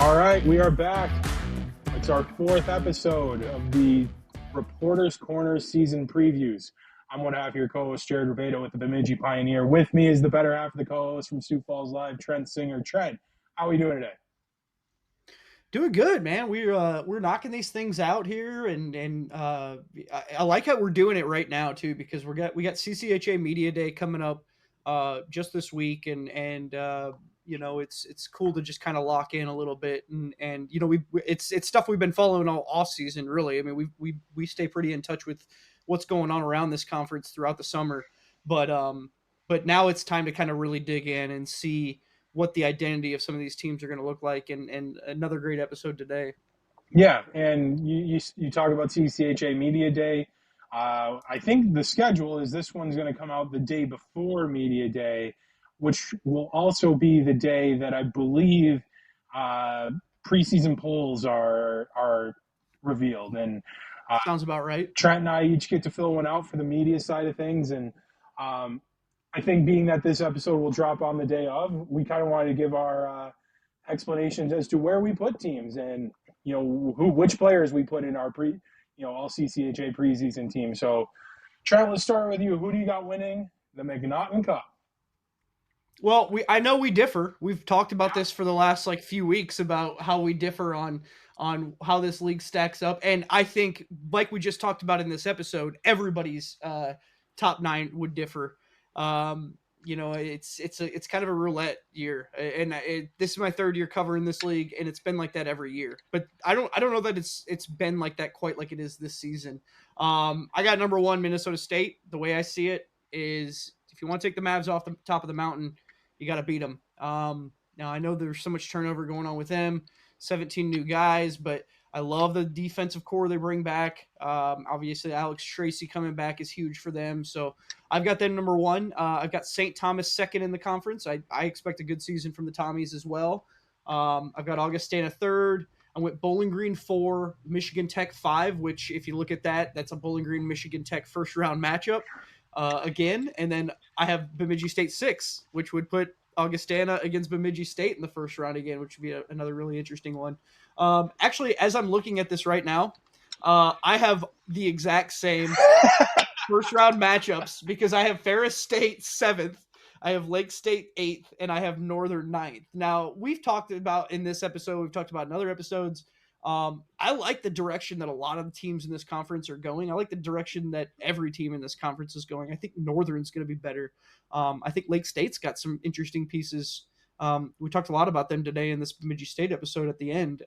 All right, we are back. It's our fourth episode of the Reporters Corner season previews. I'm one half of your co-host, Jared Rubado with the Bemidji Pioneer. With me is the better half of the co-host from Sioux Falls Live, Trent Singer. Trent, how are we doing today? Doing good, man. We're knocking these things out here, and I like how we're doing it right now too, because we got CCHA Media Day coming up just this week, and it's cool to just kind of lock in a little bit, and it's stuff we've been following all off season, really. I mean, we stay pretty in touch with what's going on around this conference throughout the summer, but now it's time to kind of really dig in and see what the identity of some of these teams are going to look like, and another great episode today. Yeah, and you talk about CCHA Media Day. I think the schedule is this one's going to come out the day before Media Day, which will also be the day that I believe preseason polls are revealed. And Sounds about right. Trent and I each get to fill one out for the media side of things. And I think being that this episode will drop on the day of, we kind of wanted to give our explanations as to where we put teams and which players we put in our all CCHA preseason team. So, Trent, let's start with you. Who do you got winning the McNaughton Cup? Well, I know we differ. We've talked about this for the last few weeks about how we differ on how this league stacks up, and I think, like we just talked about in this episode, everybody's top nine would differ. It's kind of a roulette year, and this is my third year covering this league, and it's been like that every year. But I don't know that it's been like that quite like it is this season. I got number one, Minnesota State. The way I see it is, if you want to take the Mavs off the top of the mountain, you got to beat them. Now I know there's so much turnover going on with them, 17 new guys, but I love the defensive core they bring back. Obviously, Alex Tracy coming back is huge for them. So I've got them number one. I've got St. Thomas second in the conference. I expect a good season from the Tommies as well. I've got Augustana third. I went Bowling Green 4, Michigan Tech 5, which if you look at that, that's a Bowling Green Michigan Tech first round matchup again. And then I have Bemidji State 6, which would put Augustana against Bemidji State in the first round again, which would be another really interesting one. Actually, as I'm looking at this right now, I have the exact same first round matchups, because I have Ferris State 7th, I have Lake State 8th, and I have Northern 9th. Now, we've talked about in this episode, we've talked about in other episodes, I like the direction that a lot of the teams in this conference are going. I like the direction that every team in this conference is going. I think Northern's going to be better. I think Lake State's got some interesting pieces. We talked a lot about them today in this Bemidji State episode at the end,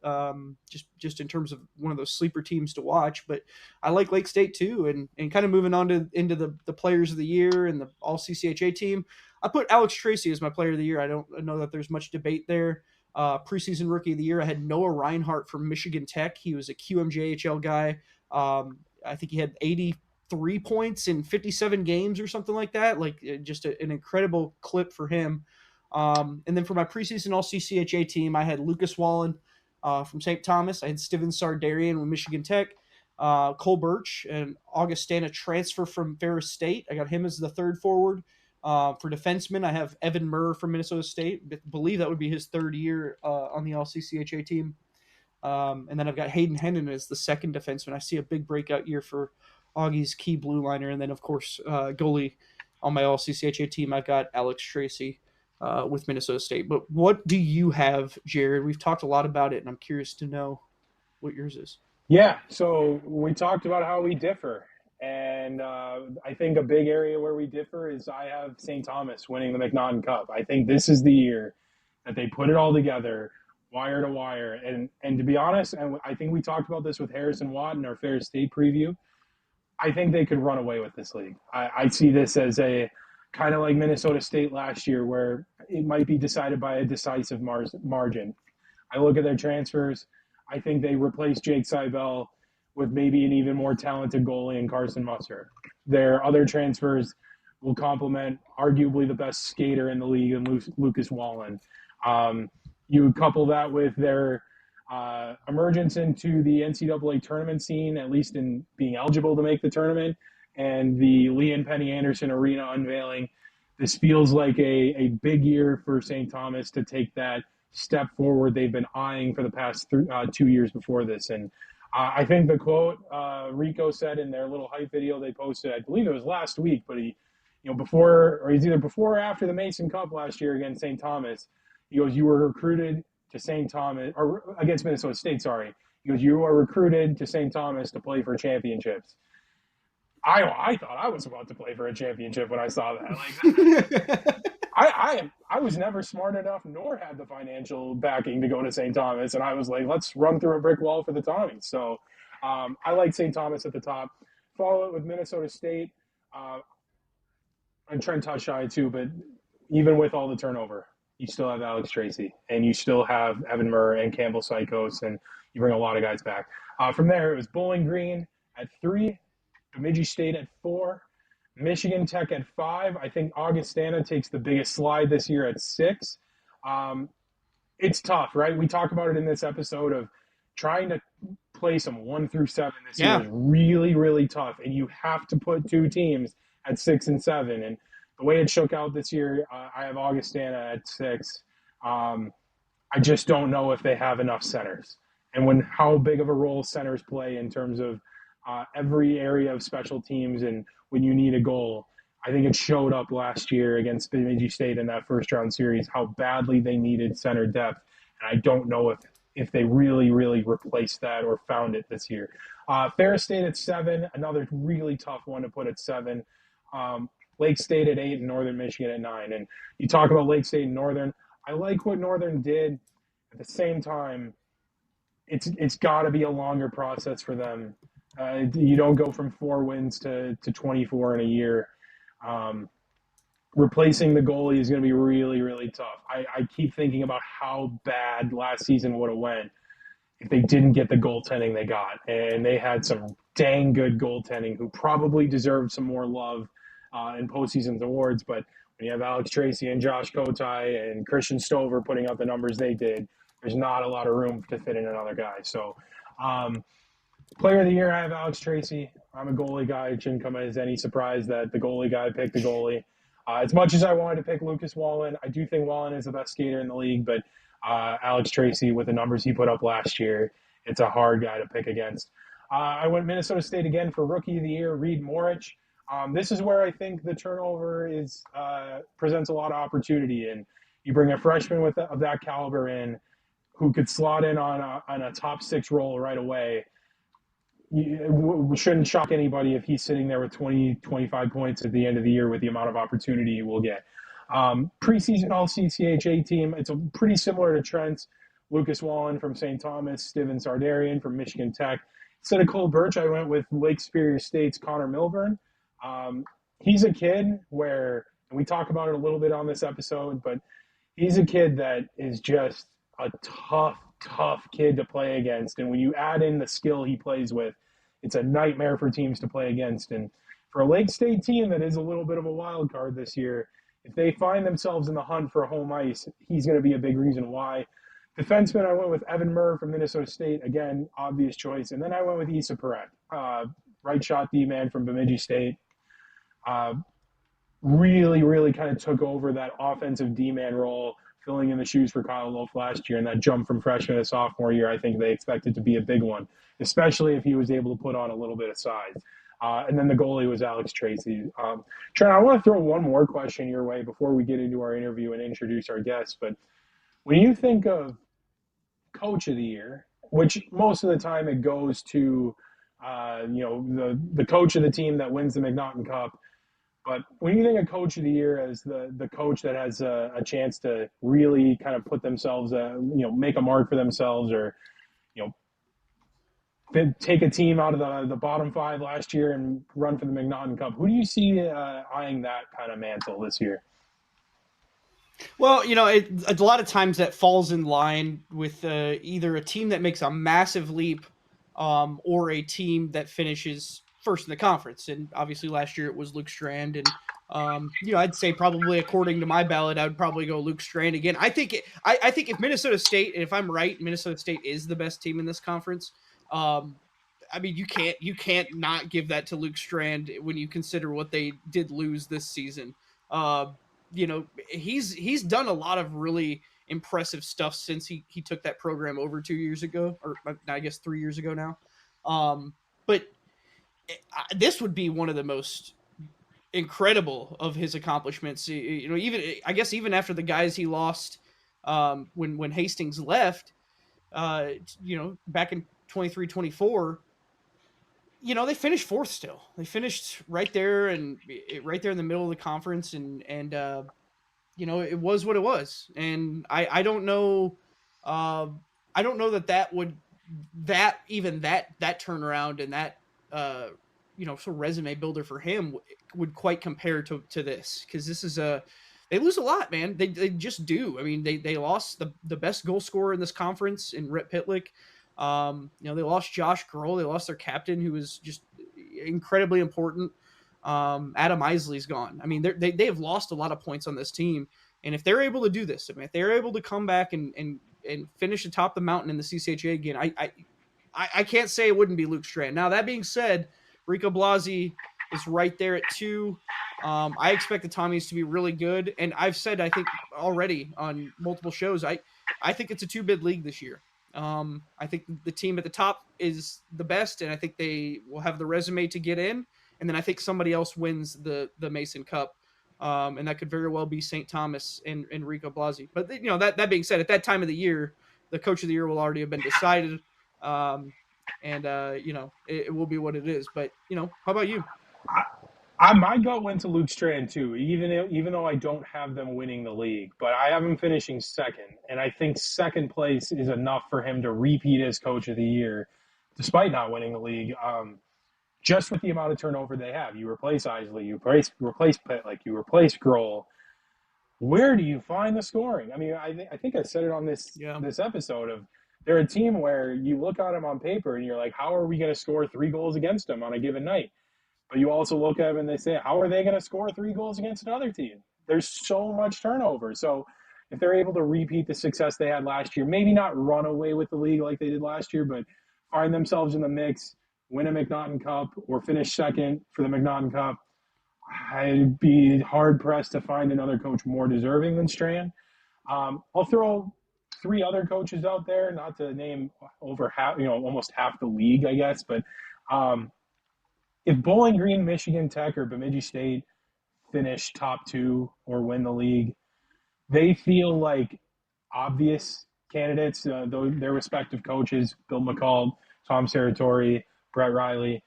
just in terms of one of those sleeper teams to watch. But I like Lake State too, and kind of moving on into the players of the year and the all CCHA team. I put Alex Tracy as my player of the year. I don't know that there's much debate there. Preseason rookie of the year, I had Noah Reinhardt from Michigan Tech. He was a QMJHL guy. I think he had 83 points in 57 games or something like that. Just an incredible clip for him. And then for my preseason all CCHA team, I had Lucas Wallen from St. Thomas. I had Steven Sardarian with Michigan Tech. Cole Birch, an Augustana transfer from Ferris State. I got him as the third forward. For defensemen, I have Evan Murr from Minnesota State. I believe that would be his third year on the all CCHA team. And then I've got Hayden Hennon as the second defenseman. I see a big breakout year for Augie's key blue liner. And then, of course, goalie on my all CCHA team, I've got Alex Tracy with Minnesota State. But what do you have, Jared? We've talked a lot about it, and I'm curious to know what yours is. Yeah, so we talked about how we differ. And I think a big area where we differ is I have St. Thomas winning the McNaughton Cup. I think this is the year that they put it all together, wire to wire. And to be honest, and I think we talked about this with Harrison Watt in our Ferris State preview, I think they could run away with this league. I see this as a kind of like Minnesota State last year, where it might be decided by a decisive margin. I look at their transfers. I think they replaced Jake Seibel with maybe an even more talented goalie in Carson Musser. Their other transfers will complement arguably the best skater in the league in Lucas Wallen. You couple that with their emergence into the NCAA tournament scene, at least in being eligible to make the tournament, and the Lee and Penny Anderson Arena unveiling. This feels like a big year for St. Thomas to take that step forward they've been eyeing for the past 2 years before this. And I think the quote Rico said in their little hype video they posted, I believe it was last week, but he, before, or he's either before or after the Mason Cup last year against St. Thomas, he goes, "You were recruited to St. Thomas, or against Minnesota State, sorry." He goes, "You are recruited to St. Thomas to play for championships." I thought I was about to play for a championship when I saw that. Like, I was never smart enough nor had the financial backing to go to St. Thomas, and I was like, let's run through a brick wall for the Tommies. So I like St. Thomas at the top. Follow it with Minnesota State. And Trent touched on it too, but even with all the turnover, you still have Alex Tracy, and you still have Evan Murr and Campbell Sykos, and you bring a lot of guys back. From there, it was Bowling Green at 3, Bemidji State at 4, Michigan Tech at 5. I think Augustana takes the biggest slide this year at 6. It's tough, right? We talk about it in this episode of trying to place them 1 through 7 this year is really, really tough, and you have to put 2 teams at 6 and 7. And the way it shook out this year, I have Augustana at 6. I just don't know if they have enough centers, and how big of a role centers play in terms of every area of special teams and when you need a goal. I think it showed up last year against Bemidji State in that first round series how badly they needed center depth, and I don't know if they really, really replaced that or found it this year. Ferris State at 7, another really tough one to put at 7. Lake State at 8 and Northern Michigan at 9. And you talk about Lake State and Northern. I like what Northern did. At the same time, it's got to be a longer process for them. You don't go from 4 wins to 24 in a year. Replacing the goalie is going to be really, really tough. I keep thinking about how bad last season would have went if they didn't get the goaltending they got. And they had some dang good goaltending who probably deserved some more love in postseason awards. But when you have Alex Tracy and Josh Kotai and Christian Stover putting up the numbers they did, there's not a lot of room to fit in another guy. So player of the year, I have Alex Tracy. I'm a goalie guy. It shouldn't come as any surprise that the goalie guy picked the goalie. As much as I wanted to pick Lucas Wallen, I do think Wallen is the best skater in the league, but Alex Tracy, with the numbers he put up last year, it's a hard guy to pick against. I went Minnesota State again for Rookie of the Year, Reed Morich. This is where I think the turnover presents a lot of opportunity, and you bring a freshman of that caliber in who could slot in on a top 6 role right away. We shouldn't shock anybody if he's sitting there with 20, 25 points at the end of the year with the amount of opportunity he will get. Preseason All-CCHA team, it's pretty similar to Trent's. Lucas Wallen from St. Thomas, Steven Sardarian from Michigan Tech. Instead of Cole Birch, I went with Lake Superior State's Connor Milburn. He's a kid where, and we talk about it a little bit on this episode, but he's a kid that is just a tough kid to play against. And when you add in the skill he plays with, it's a nightmare for teams to play against. And for a Lake State team that is a little bit of a wild card this year, if they find themselves in the hunt for home ice, he's going to be a big reason why. Defenseman, I went with Evan Murr from Minnesota State. Again, obvious choice. And then I went with Issa Perret, right shot D-man from Bemidji State. Really kind of took over that offensive D-man role, filling in the shoes for Kyle Loaf last year. And that jump from freshman to sophomore year, I think they expected to be a big one, especially if he was able to put on a little bit of size. And then the goalie was Alex Tracy. Trent, I want to throw one more question your way before we get into our interview and introduce our guests. But when you think of Coach of the Year, which most of the time it goes to, the coach of the team that wins the McNaughton Cup. But when you think of Coach of the Year as the coach that has a chance to really kind of put themselves, make a mark for themselves, or take a team out of the bottom 5 last year and run for the McNaughton Cup, who do you see eyeing that kind of mantle this year? Well, a lot of times that falls in line with either a team that makes a massive leap or a team that finishes first in the conference. And obviously last year it was Luke Strand. And, I'd say probably according to my ballot, I would probably go Luke Strand again. I think if Minnesota State, and if I'm right, Minnesota State is the best team in this conference. You can't not give that to Luke Strand when you consider what they did lose this season. He's done a lot of really impressive stuff since he took that program over 2 years ago, or I guess 3 years ago now. But this would be one of the most incredible of his accomplishments. Even I guess even after the guys he lost when Hastings left, back in 23-24, they finished fourth still. They finished right there and right there in the middle of the conference, and it was what it was. And I don't know, I don't know that would that turnaround and that sort of resume builder for him would quite compare to this, because this is they lose a lot, man. They just do. I mean, they lost the best goal scorer in this conference in Rhett Pitlick. They lost Josh Grohl. They lost their captain, who was just incredibly important. Adam Isley's gone. I mean, they have lost a lot of points on this team, and if they're able to do this, I mean, if they're able to come back and finish atop the mountain in the CCHA again, I can't say it wouldn't be Luke Strand. Now, that being said, Rico Blasi is right there at 2. I expect the Tommies to be really good, and I've said, I think already on multiple shows, I think it's a 2-bid league this year. I think the team at the top is the best, and I think they will have the resume to get in. And then I think somebody else wins the Mason Cup, and that could very well be St. Thomas and Rico Blasi. But that being said, at that time of the year, the coach of the year will already have been decided, and it will be what it is. But how about you? My gut went to Luke Strand too, even though I don't have them winning the league, but I have him finishing second, and I think second place is enough for him to repeat as coach of the year, despite not winning the league. Just with the amount of turnover they have, you replace Isley, you replace Pitlick, you replace Grohl. Where do you find the scoring? I mean, I think I said it on this episode of, they're a team where you look at them on paper and you're like, how are we going to score 3 goals against them on a given night? But you also look at them and they say, how are they going to score 3 goals against another team? There's so much turnover. So if they're able to repeat the success they had last year, maybe not run away with the league like they did last year, but find themselves in the mix, win a McNaughton Cup, or finish second for the McNaughton Cup, I'd be hard-pressed to find another coach more deserving than Strand. I'll throw 3 other coaches out there, not to name over half, almost half the league, I guess, but if Bowling Green, Michigan Tech, or Bemidji State finish top 2 or win the league, they feel like obvious candidates, their respective coaches, Bill McCall, Tom Serratori, Brett Riley.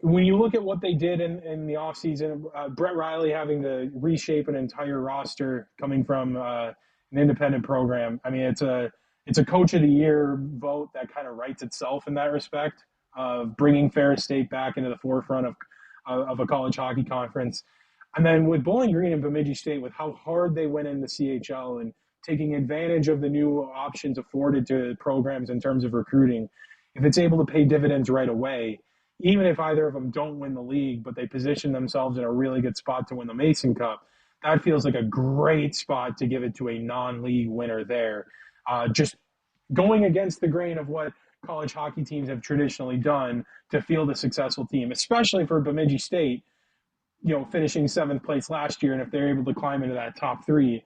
When you look at what they did in the offseason, Brett Riley having to reshape an entire roster coming from an independent program, I mean, it's a coach of the year vote that kind of writes itself in that respect, of bringing Ferris State back into the forefront of a college hockey conference. And then with Bowling Green and Bemidji State, with how hard they went in the CHL and taking advantage of the new options afforded to programs in terms of recruiting, if it's able to pay dividends right away, even if either of them don't win the league, but they position themselves in a really good spot to win the Mason Cup, that feels like a great spot to give it to a non-league winner there. Just going against the grain of what college hockey teams have traditionally done to field a successful team, especially for Bemidji State, finishing 7th place last year. And if they're able to climb into that top 3,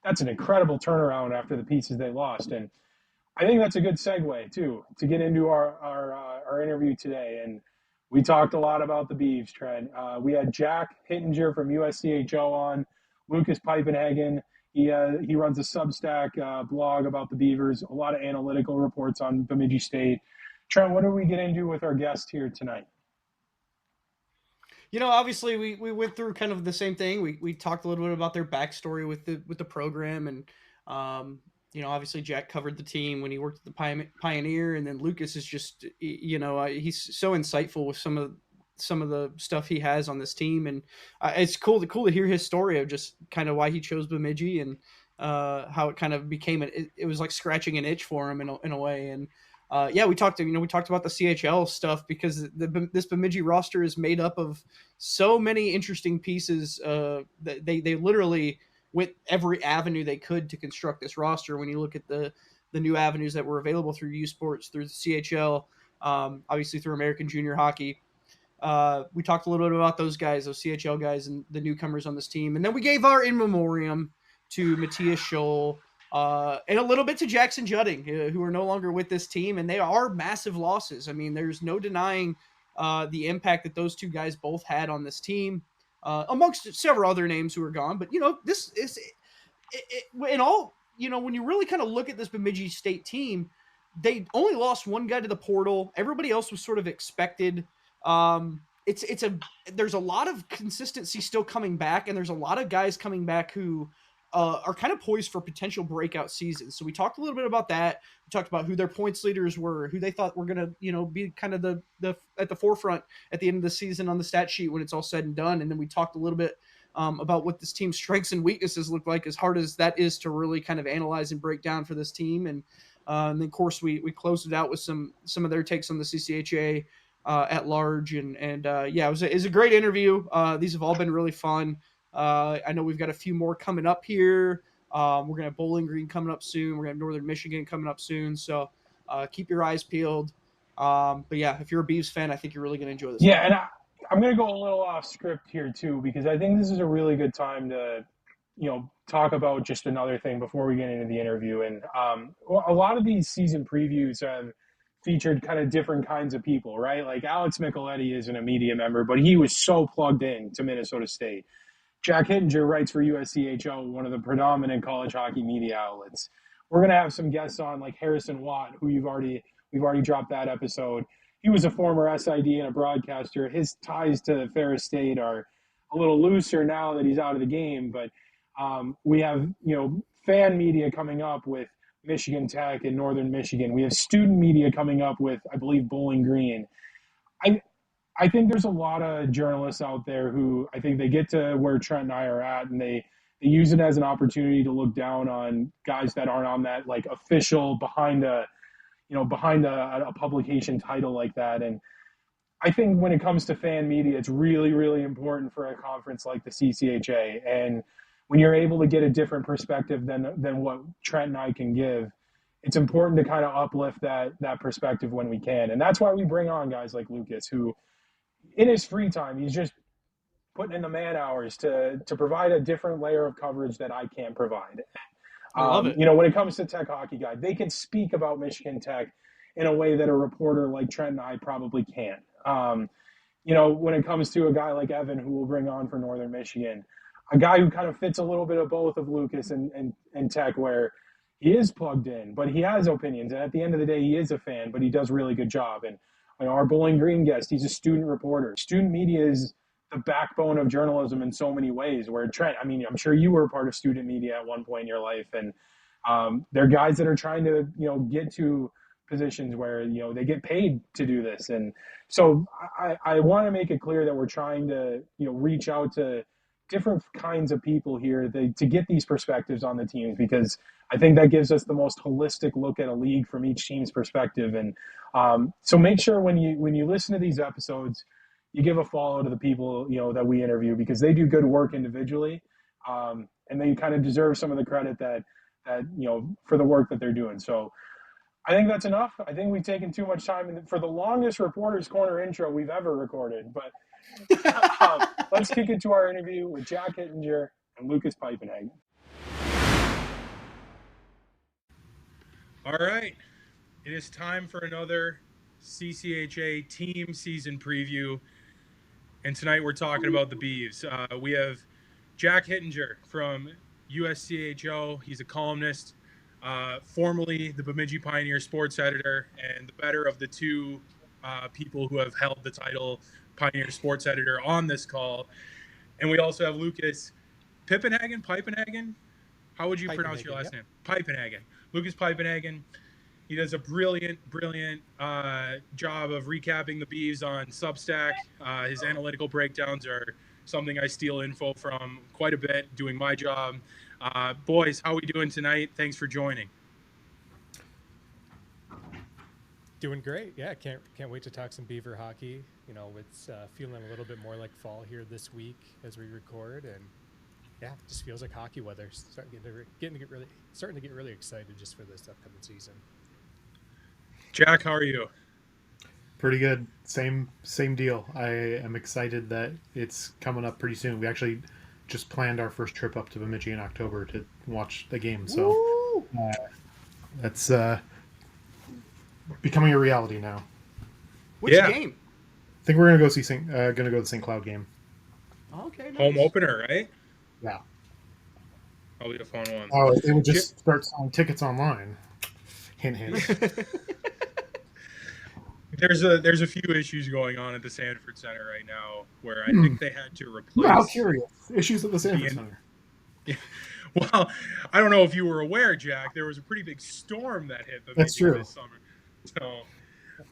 that's an incredible turnaround after the pieces they lost. And I think that's a good segue too, to get into our interview today. And we talked a lot about the Beavs, Trent. We had Jack Hittinger from USCHO on, Lucas Pipenhagen. He runs a Substack blog about the Beavers, a lot of analytical reports on Bemidji State. Trent, what do we get into with our guest here tonight? Obviously we went through kind of the same thing. We talked a little bit about their backstory with the program, and obviously Jack covered the team when he worked at the Pioneer, and then Lucas is just he's so insightful with some of the stuff he has on this team, and it's cool to hear his story of just kind of why he chose Bemidji and how it kind of became it was like scratching an itch for him in a way. And we talked about the CHL stuff, because this Bemidji roster is made up of so many interesting pieces. That they literally went every avenue they could to construct this roster. When you look at the new avenues that were available through U Sports, through the CHL, obviously through American Junior Hockey. We talked a little bit about those guys, those CHL guys, and the newcomers on this team. And then we gave our in memoriam to Matthias Scholl, And a little bit to Jackson Judding, who are no longer with this team, and they are massive losses. I mean, there's no denying the impact that those two guys both had on this team, amongst several other names who are gone. But this is in all. When you really kind of look at this Bemidji State team, they only lost one guy to the portal. Everybody else was sort of expected. There's a lot of consistency still coming back, and there's a lot of guys coming back who are kind of poised for potential breakout seasons. So we talked a little bit about that. We talked about who their points leaders were, who they thought were going to, be kind of the at the forefront at the end of the season on the stat sheet when it's all said and done. And then we talked a little bit about what this team's strengths and weaknesses look like, as hard as that is to really kind of analyze and break down for this team. And then, of course, we closed it out with some of their takes on the CCHA at large. And it was a great interview. These have all been really fun. I know we've got a few more coming up here. We're going to have Bowling Green coming up soon. We're going to have Northern Michigan coming up soon. So keep your eyes peeled. But yeah, if you're a Beavs fan, I think you're really going to enjoy this. Yeah, and I'm going to go a little off script here too, because I think this is a really good time to, talk about just another thing before we get into the interview. And a lot of these season previews have featured kind of different kinds of people, right? Like Alex Micheletti isn't a media member, but he was so plugged in to Minnesota State. Jack Hittinger writes for USCHO, one of the predominant college hockey media outlets. We're going to have some guests on, like Harrison Watt, who we've already dropped that episode. He was a former SID and a broadcaster. His ties to Ferris State are a little looser now that he's out of the game, but we have, fan media coming up with Michigan Tech and Northern Michigan. We have student media coming up with, I believe, Bowling Green. I think there's a lot of journalists out there who I think they get to where Trent and I are at, and they use it as an opportunity to look down on guys that aren't on that like official behind a publication title like that. And I think when it comes to fan media, it's really, really important for a conference like the CCHA. And when you're able to get a different perspective than what Trent and I can give, it's important to kind of uplift that perspective when we can. And that's why we bring on guys like Lucas, who in his free time, he's just putting in the man hours to provide a different layer of coverage that I can't provide. I love it. When it comes to Tech Hockey Guy, they can speak about Michigan Tech in a way that a reporter like Trent and I probably can't. When it comes to a guy like Evan, who we'll bring on for Northern Michigan, a guy who kind of fits a little bit of both of Lucas and Tech, where he is plugged in, but he has opinions. And at the end of the day, he is a fan, but he does a really good job. And our Bowling Green guest, he's a student reporter. Student media is the backbone of journalism in so many ways, where Trent, I'm sure you were a part of student media at one point in your life. And they're guys that are trying to, get to positions where, they get paid to do this. And so I want to make it clear that we're trying to, reach out to different kinds of people here to get these perspectives on the teams, because I think that gives us the most holistic look at a league from each team's perspective. And so make sure when you listen to these episodes, you give a follow to the people, that we interview, because they do good work individually. And they kind of deserve some of the credit that for the work that they're doing. So I think that's enough. I think we've taken too much time for the longest Reporters Corner intro we've ever recorded, but let's kick it to our interview with Jack Hittinger and Lucas Pipenhagen. All right. It is time for another CCHA team season preview. And tonight we're talking about the Beavs. We have Jack Hittinger from USCHO. He's a columnist, formerly the Bemidji Pioneer sports editor, and the better of the two people who have held the title Pioneer sports editor on this call. And we also have Lucas Pipenhagen. How would you pronounce your last name? Pipenhagen. Lucas Pipenhagen. He does a brilliant job of recapping the Beavs on Substack. His analytical breakdowns are something I steal info from quite a bit, doing my job. Boys, how are we doing tonight? Thanks for joining. Doing great. Yeah, can't wait to talk some Beaver hockey. It's feeling a little bit more like fall here this week as we record, and yeah, it just feels like hockey weather. Starting to get really excited just for this upcoming season. Jack, how are you? Pretty good. Same deal. I am excited that it's coming up pretty soon. We actually just planned our first trip up to Bemidji in October to watch the game. So That's becoming a reality now. Which Yeah. game? I think we're gonna go see gonna go to the St. Cloud game. Okay, nice. Home opener, right? Yeah. Probably a fun one. Oh, they would just start selling tickets online. Hint, hint. There's a few issues going on at the Sanford Center right now where I think they had to replace. How curious. Issues at the Sanford Center. Yeah. Well, I don't know if you were aware, Jack. There was a pretty big storm that hit the That's true. this summer. So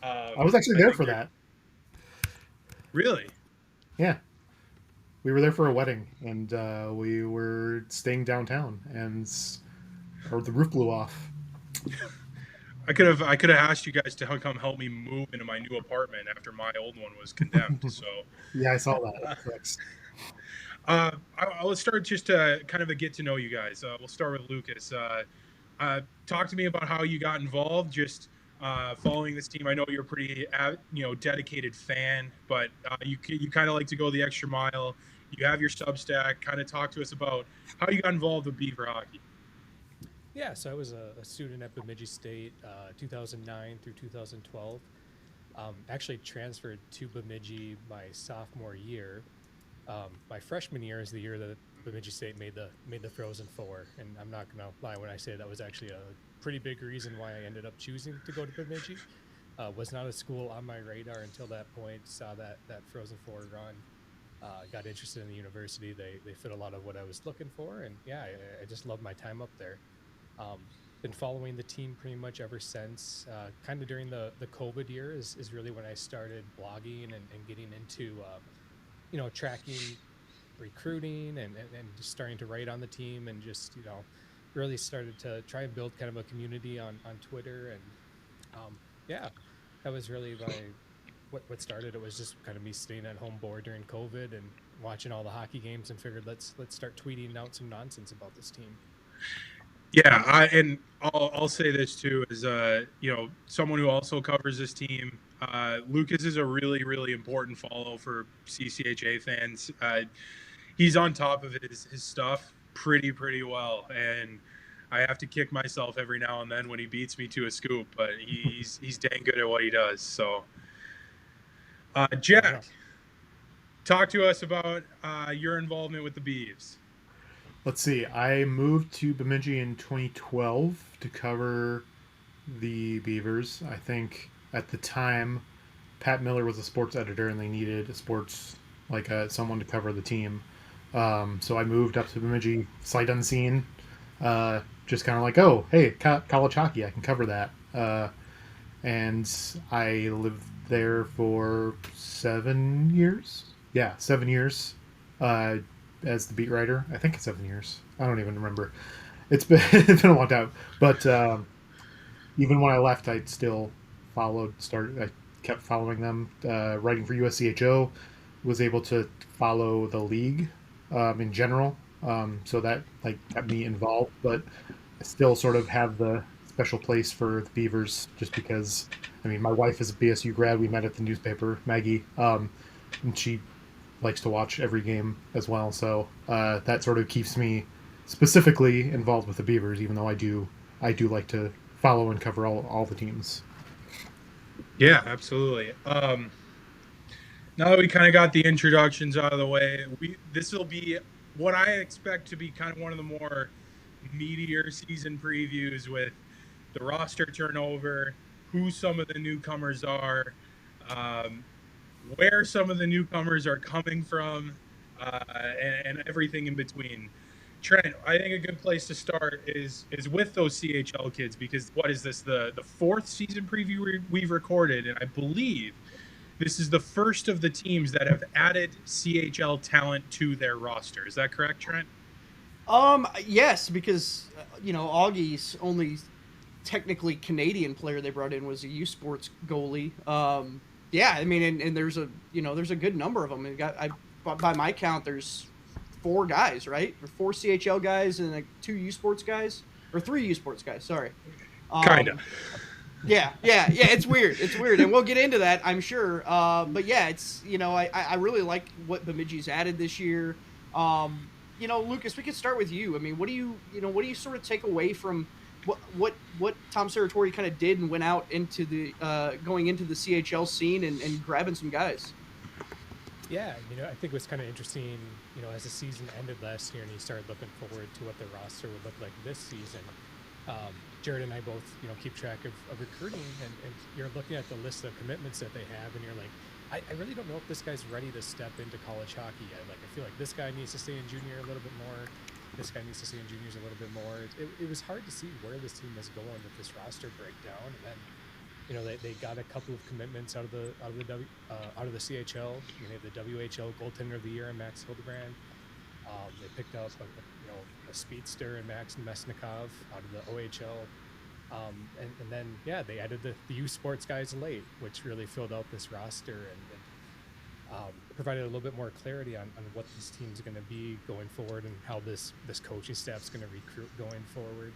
I was actually there for that. Really? Yeah. We were there for a wedding, and we were staying downtown, and the roof blew off. I could have asked you guys to come help me move into my new apartment after my old one was condemned. So yeah, I saw that. Let's start just to kind of a get to know you guys. We'll start with Lucas. Talk to me about how you got involved. Just following this team. I know you're a pretty dedicated fan, but you kind of like to go the extra mile. You have your Substack. Kind of talk to us about how you got involved with Beaver hockey. Yeah, so I was a student at Bemidji State, 2009 through 2012. Actually transferred to Bemidji my sophomore year. My freshman year is the year that Bemidji State made the Frozen Four, and I'm not gonna lie when I say that was actually a pretty big reason why I ended up choosing to go to Bemidji. Was not a school on my radar until that point. Saw that Frozen Four run. Got interested in the university. They fit a lot of what I was looking for, and yeah, I just loved my time up there. Been following the team pretty much ever since. Kind of during the COVID year is really when I started blogging and getting into tracking recruiting and just starting to write on the team, and just really started to try and build kind of a community on Twitter. And that was really what started. It was just kind of me staying at home bored during COVID and watching all the hockey games, and figured let's start tweeting out some nonsense about this team. Yeah, I'll say this too, as someone who also covers this team. Lucas is a really, really important follow for CCHA fans. He's on top of his stuff pretty well, and I have to kick myself every now and then when he beats me to a scoop. But he's dang good at what he does. So, Jack, talk to us about your involvement with the Beavs. Let's see. I moved to Bemidji in 2012 to cover the Beavers. I think at the time, Pat Miller was a sports editor, and they needed a sports someone to cover the team. So I moved up to Bemidji, sight unseen, just kind of like, oh, hey, college hockey, I can cover that. And I lived there for 7 years. Yeah, 7 years. As the beat writer. I think it's 7 years. I don't even remember. It's been a long time. But even when I left, I still I kept following them. Writing for USCHO, was able to follow the league in general. So that got me involved. But I still sort of have the special place for the Beavers, just because, my wife is a BSU grad. We met at the newspaper, Maggie, and she likes to watch every game as well, so that sort of keeps me specifically involved with the Beavers, even though I do like to follow and cover all the teams. Yeah, absolutely. Now that we kind of got the introductions out of the way, this will be what I expect to be kind of one of the more meatier season previews, with the roster turnover, who some of the newcomers are, where some of the newcomers are coming from, and everything in between. Trent, I think a good place to start is with those CHL kids, because what is this, the fourth season preview we've recorded, and I believe this is the first of the teams that have added CHL talent to their roster. Is that correct, Trent? Yes, because Augie's only technically Canadian player they brought in was a U Sports goalie. Yeah, and there's a good number of them. By my count, there's 4 guys, right? Or 4 CHL guys and 2 U Sports guys, or 3 U Sports guys. Sorry. Kinda. Yeah. It's weird, and we'll get into that, I'm sure. But yeah, it's I really like what Bemidji's added this year. Lucas, we could start with you. What do you sort of take away from what Tom Serratori kind of did and went out into the going into the CHL scene and grabbing some guys. Yeah, I think it was kind of interesting, as the season ended last year and you started looking forward to what the roster would look like this season. Jared and I both, keep track of recruiting, and you're looking at the list of commitments that they have, and you're like, I really don't know if this guy's ready to step into college hockey yet. Like, I feel like this guy needs to stay in junior a little bit more. This guy needs to stay in juniors a little bit more. It was hard to see where this team was going with this roster breakdown, and then they got a couple of commitments out of the CHL. They have the WHL goaltender of the year in Max Hildebrand. They picked up a speedster in Max Mesnikov out of the OHL. And then they added the U Sports guys late, which really filled out this roster and provided a little bit more clarity on what this team's going to be going forward and how this coaching staff's going to recruit going forward.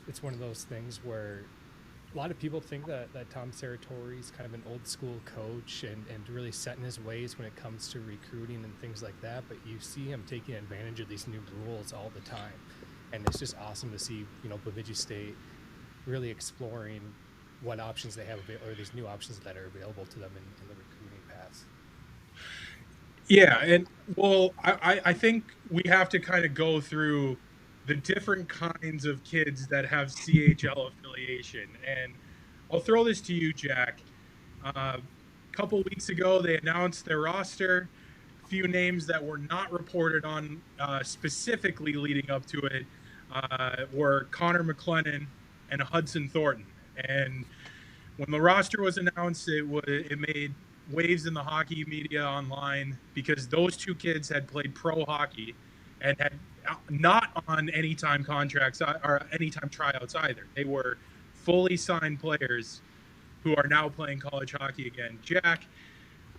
It's one of those things where a lot of people think that Tom Serratori is kind of an old school coach and really set in his ways when it comes to recruiting and things like that. But you see him taking advantage of these new rules all the time. And it's just awesome to see, Bemidji State really exploring what options they have, or these new options that are available to them in the recruiting paths. Yeah, and well, I think we have to kind of go through the different kinds of kids that have CHL affiliation. And I'll throw this to you, Jack. A couple weeks ago, they announced their roster. A few names that were not reported on specifically leading up to it were Connor McLennan and Hudson Thornton. And when the roster was announced, it made waves in the hockey media online because those two kids had played pro hockey and had not on anytime contracts or anytime tryouts either. They were fully signed players who are now playing college hockey again. Jack,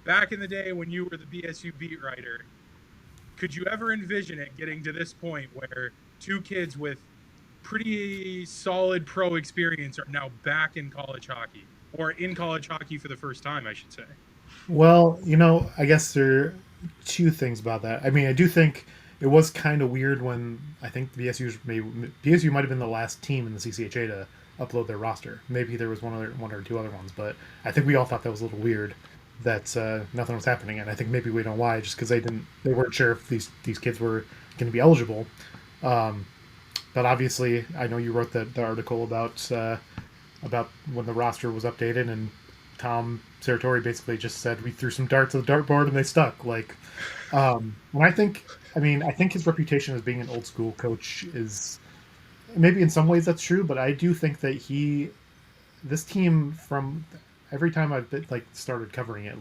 back in the day when you were the BSU beat writer, could you ever envision it getting to this point where two kids with pretty solid pro experience are now back in college hockey, or in college hockey for the first time, I should say? Well, I guess there are two things about that. I mean, I do think it was kind of weird when I think BSU might have been the last team in the CCHA to upload their roster. Maybe there was one or two other ones, but I think we all thought that was a little weird that nothing was happening. And I think maybe we know why, just because they weren't sure if these kids were going to be eligible. But obviously, I know you wrote the article about when the roster was updated, and Tom Serratori basically just said we threw some darts at the dartboard and they stuck. And I think his reputation as being an old school coach is maybe in some ways that's true, but I do think that this team, from every time I've started covering it,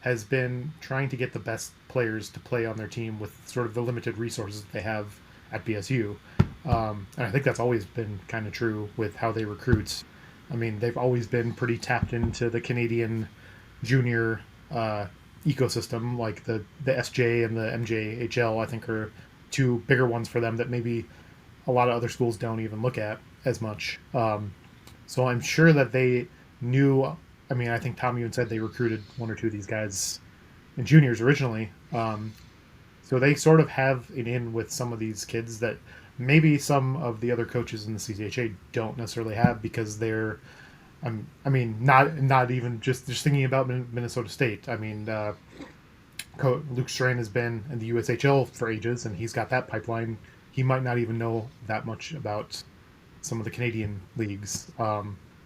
has been trying to get the best players to play on their team with sort of the limited resources that they have at BSU. And I think that's always been kind of true with how they recruit. I mean, they've always been pretty tapped into the Canadian junior ecosystem, like the SJ and the MJHL, I think, are two bigger ones for them that maybe a lot of other schools don't even look at as much. So I'm sure that they knew. I mean, I think Tom even said they recruited one or two of these guys in juniors originally. So they sort of have an in with some of these kids that maybe some of the other coaches in the CCHA don't necessarily have, because they're, not even just thinking about Minnesota State. I mean, Luke Strain has been in the USHL for ages, and he's got that pipeline. He might not even know that much about some of the Canadian leagues.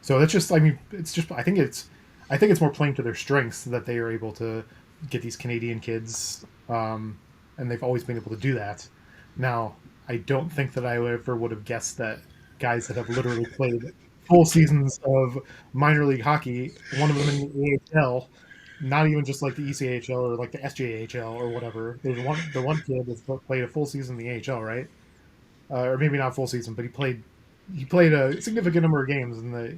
So that's just, I think it's more playing to their strengths that they are able to get these Canadian kids, and they've always been able to do that. Now, I don't think that I ever would have guessed that guys that have literally played full seasons of minor league hockey, one of them in the AHL, not even just like the ECHL or like the SJHL or whatever. There's the one kid that's played a full season in the AHL, right? Or maybe not full season, but he played a significant number of games in the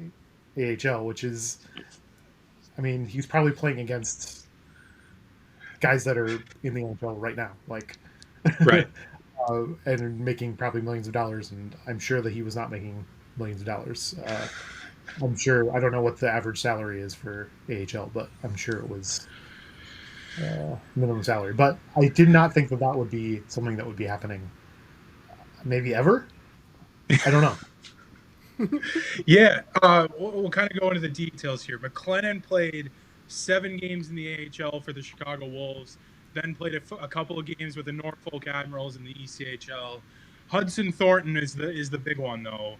AHL, which is, I mean, he's probably playing against guys that are in the NHL right now, right. And making probably millions of dollars, and I'm sure that he was not making millions of dollars. I'm sure, I don't know what the average salary is for AHL, but I'm sure it was minimum salary. But I did not think that would be something that would be happening maybe ever. I don't know. Yeah, we'll kind of go into the details here. McLennan played 7 games in the AHL for the Chicago Wolves, then played a couple of games with the Norfolk Admirals in the ECHL. Hudson Thornton is the big one though.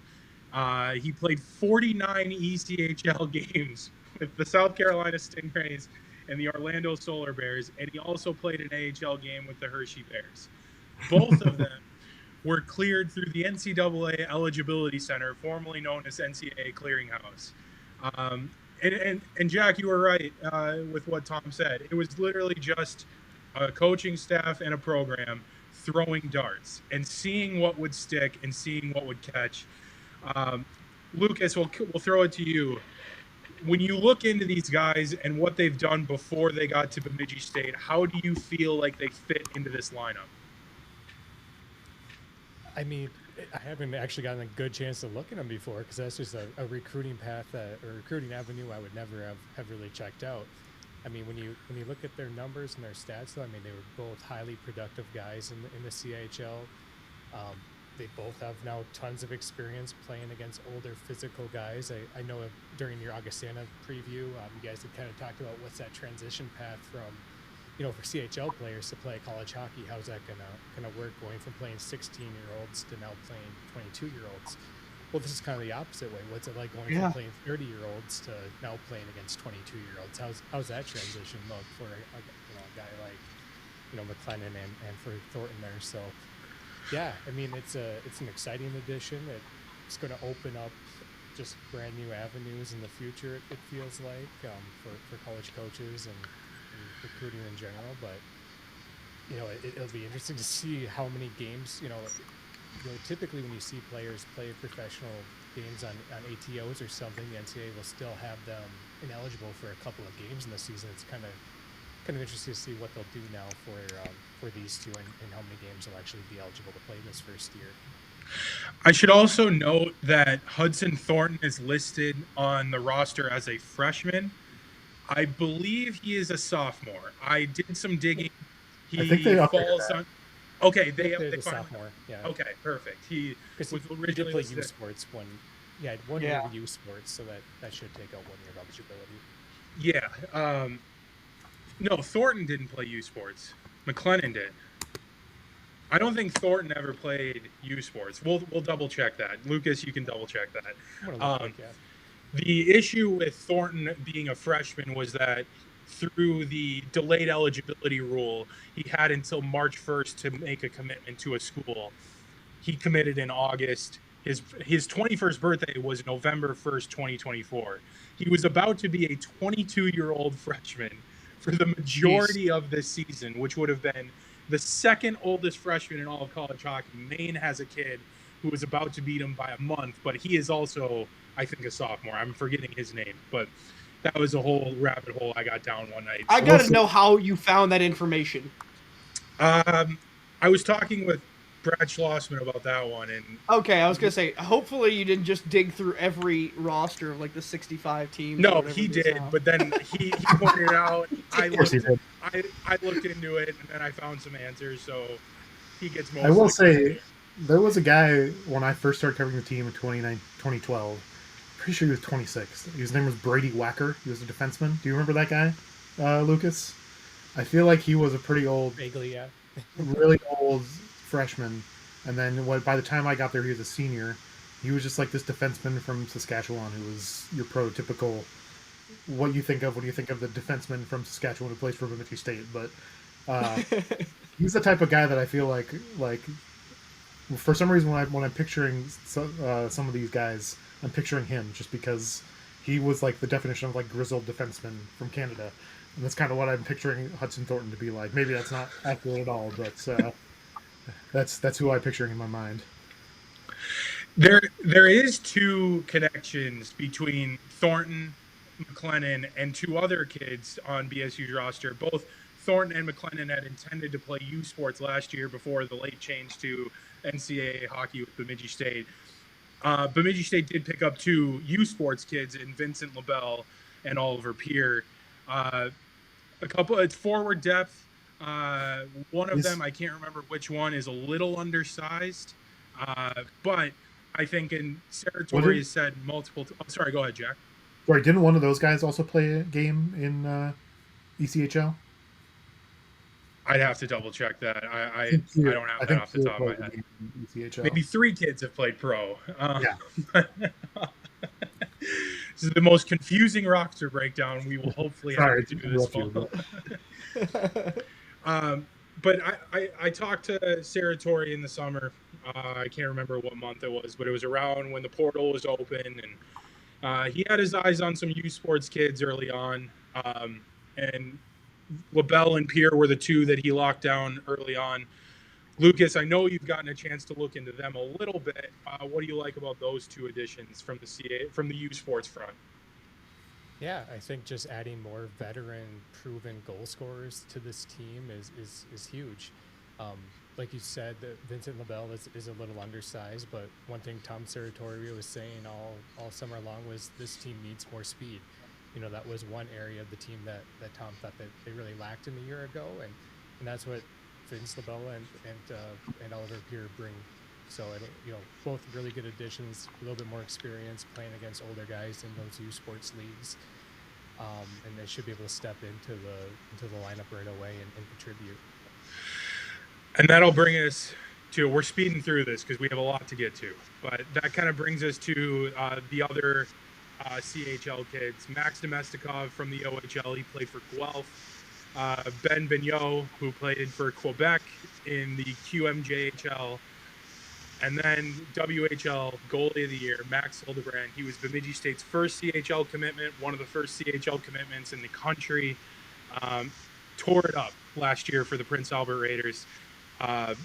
He played 49 ECHL games with the South Carolina Stingrays and the Orlando Solar Bears, and he also played an AHL game with the Hershey Bears. Both of them were cleared through the NCAA Eligibility Center, formerly known as NCAA Clearinghouse. And Jack, you were right with what Tom said. It was literally just a coaching staff and a program throwing darts and seeing what would stick and seeing what would catch. Lucas, we'll throw it to you. When you look into these guys and what they've done before they got to Bemidji State, how do you feel like they fit into this lineup? I mean, I haven't actually gotten a good chance to look at them before because that's just a recruiting path or recruiting avenue I would never have really checked out. I mean, when you look at their numbers and their stats, though, I mean, they were both highly productive guys in the CHL. They both have now tons of experience playing against older physical guys. I know during your Augustana preview, you guys had kind of talked about what's that transition path from, for CHL players to play college hockey. How's that gonna work going from playing 16-year-olds to now playing 22-year-olds? Well, this is kind of the opposite way. What's it like going from playing 30-year-olds to now playing against 22-year-olds? How's that transition look for a guy like McLennan and for Thornton there? So yeah, I mean it's an exciting addition. It's going to open up just brand new avenues in the future. It feels like for college coaches and recruiting in general, but it'll be interesting to see how many games typically when you see players play professional games on ATOs or something, the NCAA will still have them ineligible for a couple of games in the season. It's kind of interesting to see what they'll do now for these two and how many games they'll actually be eligible to play this first year. I should also note that Hudson Thornton is listed on the roster as a freshman. I believe he is a sophomore. I did some digging. I think they falls on. Okay, they the sophomore. Yeah. Okay, perfect. He was originally play U Sports one. Yeah, one year of U Sports, so that should take out 1 year of eligibility. Yeah. No, Thornton didn't play U Sports. McLennan did. I don't think Thornton ever played U Sports. We'll double check that. Lucas, you can double check that. The issue with Thornton being a freshman was that through the delayed eligibility rule, he had until March 1st to make a commitment to a school. He committed in August. His 21st birthday was November 1st, 2024. He was about to be a 22-year-old freshman for the majority of this season, which would have been the second oldest freshman in all of college hockey. Maine has a kid who was about to beat him by a month, but he is also, I think, a sophomore. I'm forgetting his name, but that was a whole rabbit hole I got down one night. I got to know how you found that information. I was talking with Brad Schlossman about that one, and okay, I was gonna say, hopefully you didn't just dig through every roster of like the 65 teams. No, he did, but then he pointed out. I looked into it, and then I found some answers. So he gets most. I will say, there was a guy when I first started covering the team in 2012. Pretty sure he was 26. His name was Brady Wacker. He was a defenseman. Do you remember that guy, Lucas? I feel like he was a pretty old, vaguely, yeah, really old freshman. And then by the time I got there, he was a senior. He was just like this defenseman from Saskatchewan who was your prototypical what you think of when you think of the defenseman from Saskatchewan who plays for Bemidji State. But he's the type of guy that I feel like for some reason when I'm picturing some of these guys, I'm picturing him just because he was like the definition of like grizzled defenseman from Canada. And that's kind of what I'm picturing Hudson Thornton to be like. Maybe that's not accurate at all, but that's who I picture in my mind. There is two connections between Thornton, McLennan, and two other kids on BSU's roster. Both Thornton and McLennan had intended to play U Sports last year before the late change to NCAA hockey with Bemidji State. Bemidji State did pick up two U Sports kids in Vincent LaBelle and Oliver Peer. It's forward depth. One of them, I can't remember which one, is a little undersized. But I think in Was Saratori it? has said multiple. Oh, sorry, go ahead, Jack. Sorry, didn't one of those guys also play a game in ECHL? I'd have to double check that. I don't have I that think off the Kier top of my played a head. game in ECHL. Maybe 3 kids have played pro. Yeah. This is the most confusing roster breakdown we will hopefully Sorry have to to do this interrupt fall. you, but But I talked to Saratori in the summer. I can't remember what month it was, but it was around when the portal was open, and he had his eyes on some U Sports kids early on. And LaBelle and Pierre were the two that he locked down early on. Lucas, I know you've gotten a chance to look into them a little bit. What do you like about those two additions from the U Sports front? Yeah, I think just adding more veteran, proven goal scorers to this team is huge. Like you said, Vincent LaBelle is a little undersized, but one thing Tom Seratorio was saying all summer long was this team needs more speed. You know, that was one area of the team that Tom thought that they really lacked in the year ago, and that's what Vince LaBelle and Oliver Pierre bring. So, both really good additions, a little bit more experience playing against older guys in those U Sports leagues. And they should be able to step into the lineup right away and contribute. And that'll bring us to, we're speeding through this because we have a lot to get to, but that kind of brings us to the other CHL kids. Max Domestikov from the OHL, he played for Guelph. Ben Vigneault, who played for Quebec in the QMJHL. And then WHL goalie of the year, Max Hildebrand. He was Bemidji State's first CHL commitment, one of the first CHL commitments in the country. Tore it up last year for the Prince Albert Raiders. And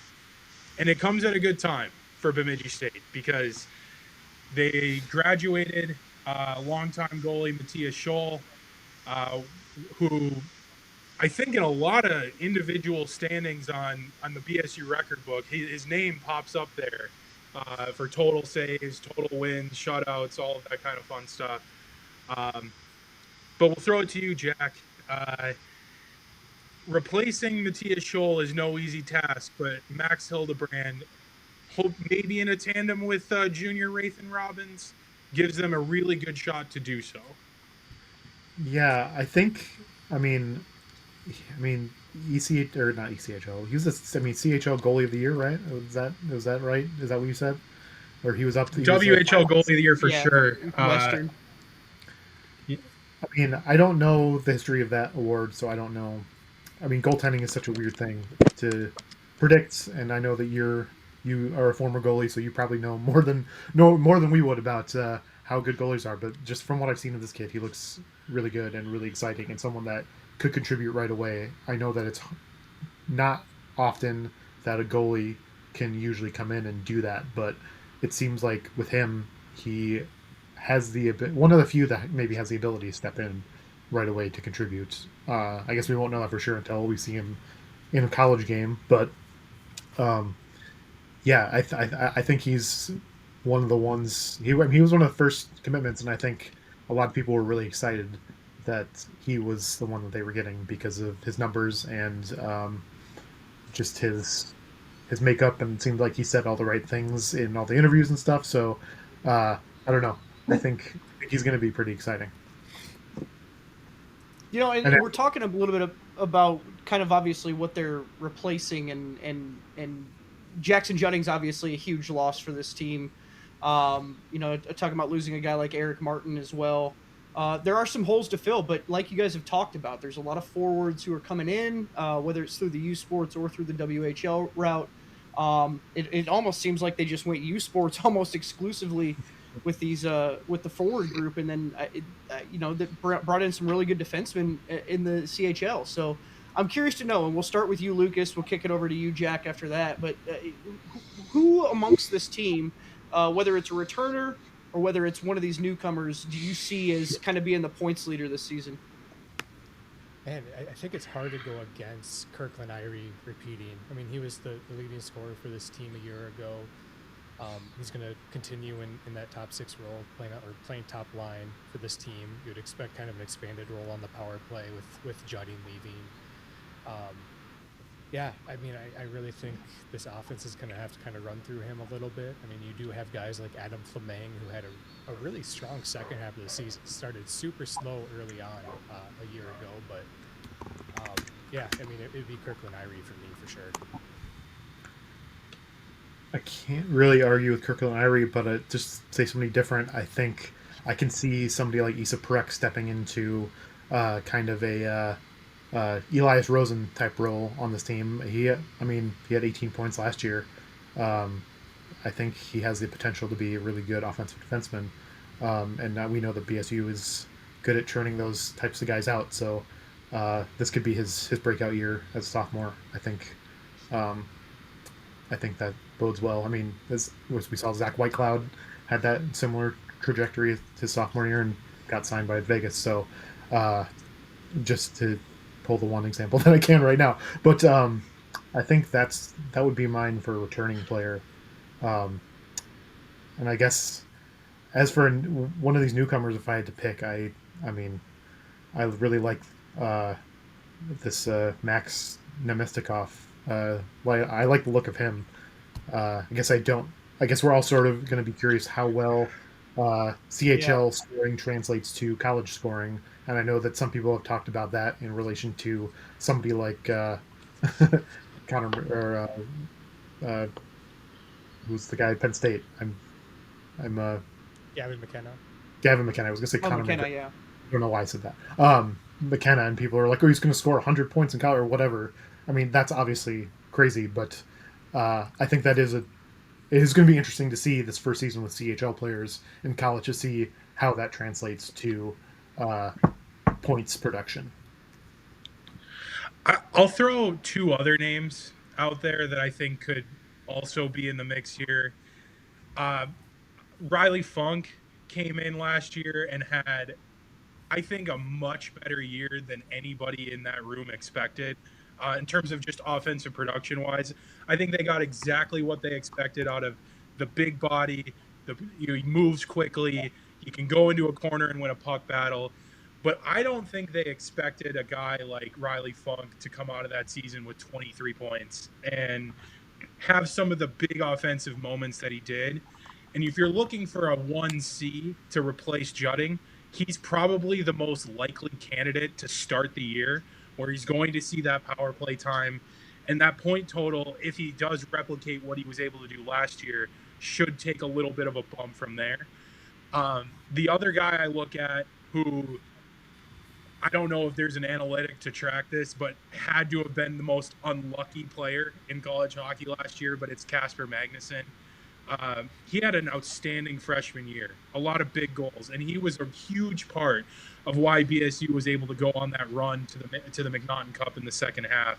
it comes at a good time for Bemidji State because they graduated longtime goalie Matthias Scholl, who I think in a lot of individual standings on the BSU record book, his name pops up there for total saves, total wins, shutouts, all of that kind of fun stuff. But we'll throw it to you, Jack. Replacing Matthias Scholl is no easy task, but Max Hildebrand, hope maybe in a tandem with Junior Rathan Robbins, gives them a really good shot to do so. yeah, I mean, EC or not ECHL. He was CHL goalie of the year, right? Was that right? Is that what you said? Or he was up to WHL goalie of the year for Yeah, sure. Western. I mean, I don't know the history of that award, so I don't know. I mean, goaltending is such a weird thing to predict, and I know that you are a former goalie, so you probably know more than we would about how good goalies are. But just from what I've seen of this kid, he looks really good and really exciting, and someone that could contribute right away. I know that it's not often that a goalie can usually come in and do that, but it seems like with him, he has one of the few that maybe has the ability to step in right away to contribute. I guess we won't know that for sure until we see him in a college game, but yeah, I think he's one of the ones. He was one of the first commitments, and I think a lot of people were really excited that he was the one that they were getting because of his numbers and just his makeup, and it seemed like he said all the right things in all the interviews and stuff. So I don't know. I think he's going to be pretty exciting. And we're talking a little bit about kind of obviously what they're replacing, and Jackson Jennings obviously a huge loss for this team. Talking about losing a guy like Eric Martin as well. There are some holes to fill, but like you guys have talked about, there's a lot of forwards who are coming in, whether it's through the U Sports or through the WHL route. It almost seems like they just went U Sports almost exclusively with these with the forward group, and then that brought in some really good defensemen in the CHL. So I'm curious to know, and we'll start with you, Lucas. We'll kick it over to you, Jack, after that. But who amongst this team, whether it's a returner or whether it's one of these newcomers, do you see as kind of being the points leader this season? Man, I think it's hard to go against Kirkland Irie repeating. I mean, he was the leading scorer for this team a year ago. He's going to continue in that top six role, playing top line for this team. You would expect kind of an expanded role on the power play with Judding leaving. Yeah, I mean, I really think this offense is going to have to kind of run through him a little bit. I mean, you do have guys like Adam Fleming, who had a really strong second half of the season. Started super slow early on a year ago, but yeah, I mean, it'd be Kirkland Irie for me for sure. I can't really argue with Kirkland Irie, but just say somebody different. I think I can see somebody like Issa Perek stepping into kind of a Elias Rosen type role on this team. He had 18 points last year. I think he has the potential to be a really good offensive defenseman. And now we know that BSU is good at churning those types of guys out. So this could be his breakout year as a sophomore. I think that bodes well. I mean, as we saw, Zach Whitecloud had that similar trajectory his sophomore year and got signed by Vegas. So just to pull the one example that I can right now, but I think that would be mine for a returning player. And I guess as for one of these newcomers, if I had to pick, I mean, I really like this Max Nemestikov. I like the look of him. I guess we're all sort of going to be curious how well CHL scoring translates to college scoring, and I know that some people have talked about that in relation to somebody like Connor or who's the guy at Penn State. I'm Gavin McKenna. Gavin McKenna. I was going to say Connor McKenna. I don't know why I said that. McKenna, and people are like, oh, he's going to score 100 points in college or whatever. I mean, that's obviously crazy, but I think it is going to be interesting to see this first season with CHL players in college to see how that translates to points production. I'll throw two other names out there that I think could also be in the mix here. Riley Funk came in last year and had, I think, a much better year than anybody in that room expected. In terms of just offensive production wise, I think they got exactly what they expected out of the big body. He moves quickly. He can go into a corner and win a puck battle. But I don't think they expected a guy like Riley Funk to come out of that season with 23 points and have some of the big offensive moments that he did. And if you're looking for a 1C to replace Jutting, he's probably the most likely candidate to start the year, where he's going to see that power play time. And that point total, if he does replicate what he was able to do last year, should take a little bit of a bump from there. The other guy I look at, who I don't know if there's an analytic to track this, but had to have been the most unlucky player in college hockey last year, but it's Casper Magnuson. He had an outstanding freshman year, a lot of big goals, and he was a huge part of why BSU was able to go on that run to the McNaughton Cup in the second half.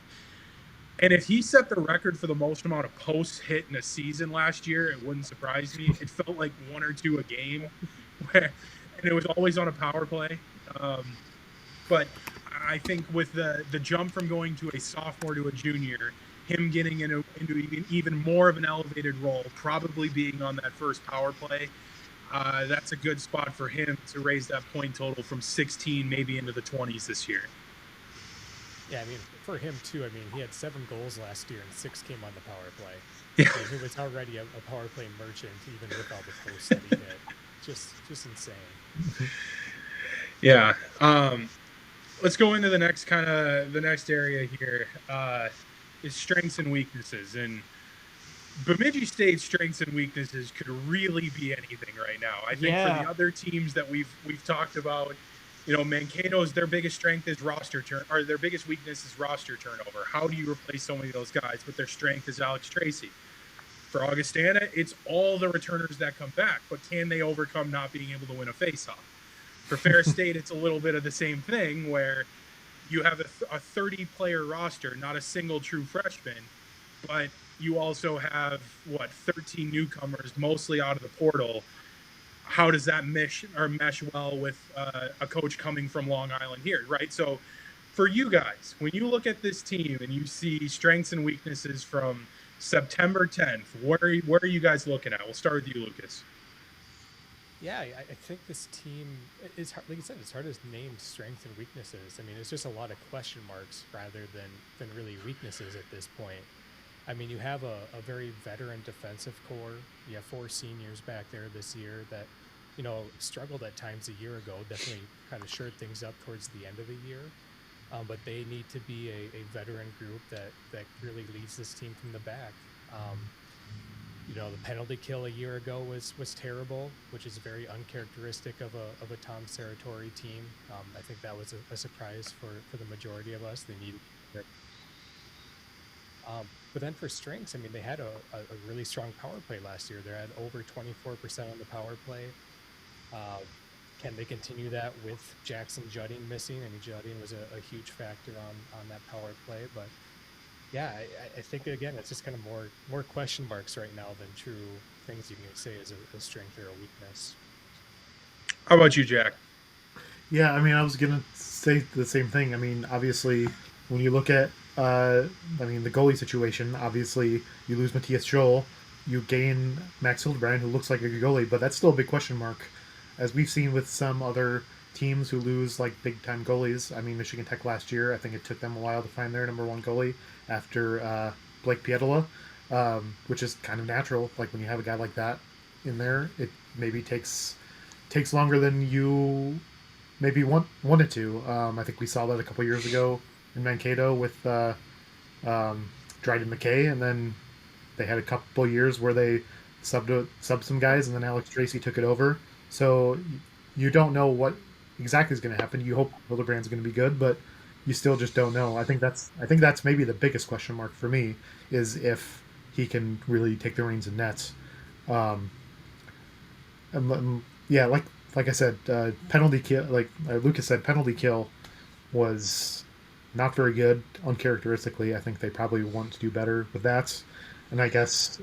And if he set the record for the most amount of posts hit in a season last year, it wouldn't surprise me. It felt like one or two a game, and it was always on a power play. But I think with the jump from going to a sophomore to a junior, him getting into even more of an elevated role, probably being on that first power play, that's a good spot for him to raise that point total from 16 maybe into the 20s this year. Yeah, I mean, for him too, I mean, he had 7 goals last year and 6 came on the power play. Yeah. So he was already a power play merchant, even with all the posts that he hit. Just insane. Yeah. Let's go into the next area here. Is strengths and weaknesses. And Bemidji State's strengths and weaknesses could really be anything right now. I think for the other teams that we've talked about, Mankato's, their biggest strength is their biggest weakness is roster turnover. How do you replace so many of those guys? But their strength is Alex Tracy. For Augustana, it's all the returners that come back, but can they overcome not being able to win a faceoff? For Ferris State, it's a little bit of the same thing, where you have a 30-player roster, not a single true freshman, but you also have, 13 newcomers, mostly out of the portal. How does that mesh well with a coach coming from Long Island here, right? So for you guys, when you look at this team and you see strengths and weaknesses from September 10th, where are you guys looking at? We'll start with you, Lucas. Yeah, I think this team is hard, like you said, it's hard to name strengths and weaknesses. I mean, it's just a lot of question marks rather than really weaknesses at this point. I mean, you have a very veteran defensive core. You have 4 seniors back there this year that, struggled at times a year ago, definitely kind of shored things up towards the end of the year. But they need to be a veteran group that really leads this team from the back. The penalty kill a year ago was terrible, which is very uncharacteristic of a Tom Serratori team. I think that was a surprise for the majority of us. They needed. But then for strengths, I mean, they had a really strong power play last year. They had over 24% on the power play. Can they continue that with Jackson Judding missing? I mean, Judding was a huge factor on that power play. But yeah, I think, again, it's just kind of more question marks right now than true things you can say is a strength or a weakness. How about you, Jack? Yeah, I mean, I was gonna say the same thing. I mean, obviously, when you look at, the goalie situation, obviously, you lose Matthias Joel, you gain Max Hildebrand, who looks like a good goalie, but that's still a big question mark, as we've seen with some other teams who lose like big time goalies. I mean, Michigan Tech last year, I think it took them a while to find their number one goalie after Blake Pietola, which is kind of natural. Like when you have a guy like that in there, it maybe takes longer than you maybe wanted to. I think we saw that a couple years ago in Mankato with Dryden McKay, and then they had a couple years where they subbed some guys, and then Alex Tracy took it over. So you don't know what exactly is going to happen. You hope Hildebrand's going to be good, but you still just don't know. I think that's maybe the biggest question mark for me, is if he can really take the reins in nets. Yeah, like I said, penalty kill. Like Lucas said, penalty kill was not very good, uncharacteristically. I think they probably want to do better with that. And I guess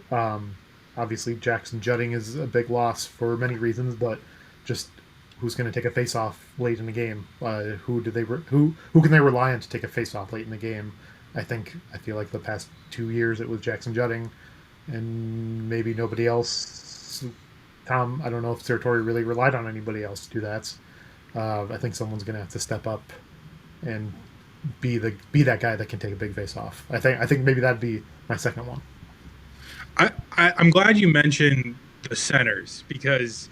obviously Jackson Judding is a big loss for many reasons, but just who's going to take a face-off late in the game? Who can they rely on to take a face-off late in the game? I feel like the past 2 years it was Jackson Judding, and maybe nobody else. Tom, I don't know if Serratori really relied on anybody else to do that. I think someone's going to have to step up and be that guy that can take a big face-off. I think maybe that'd be my second one. I'm glad you mentioned the centers, because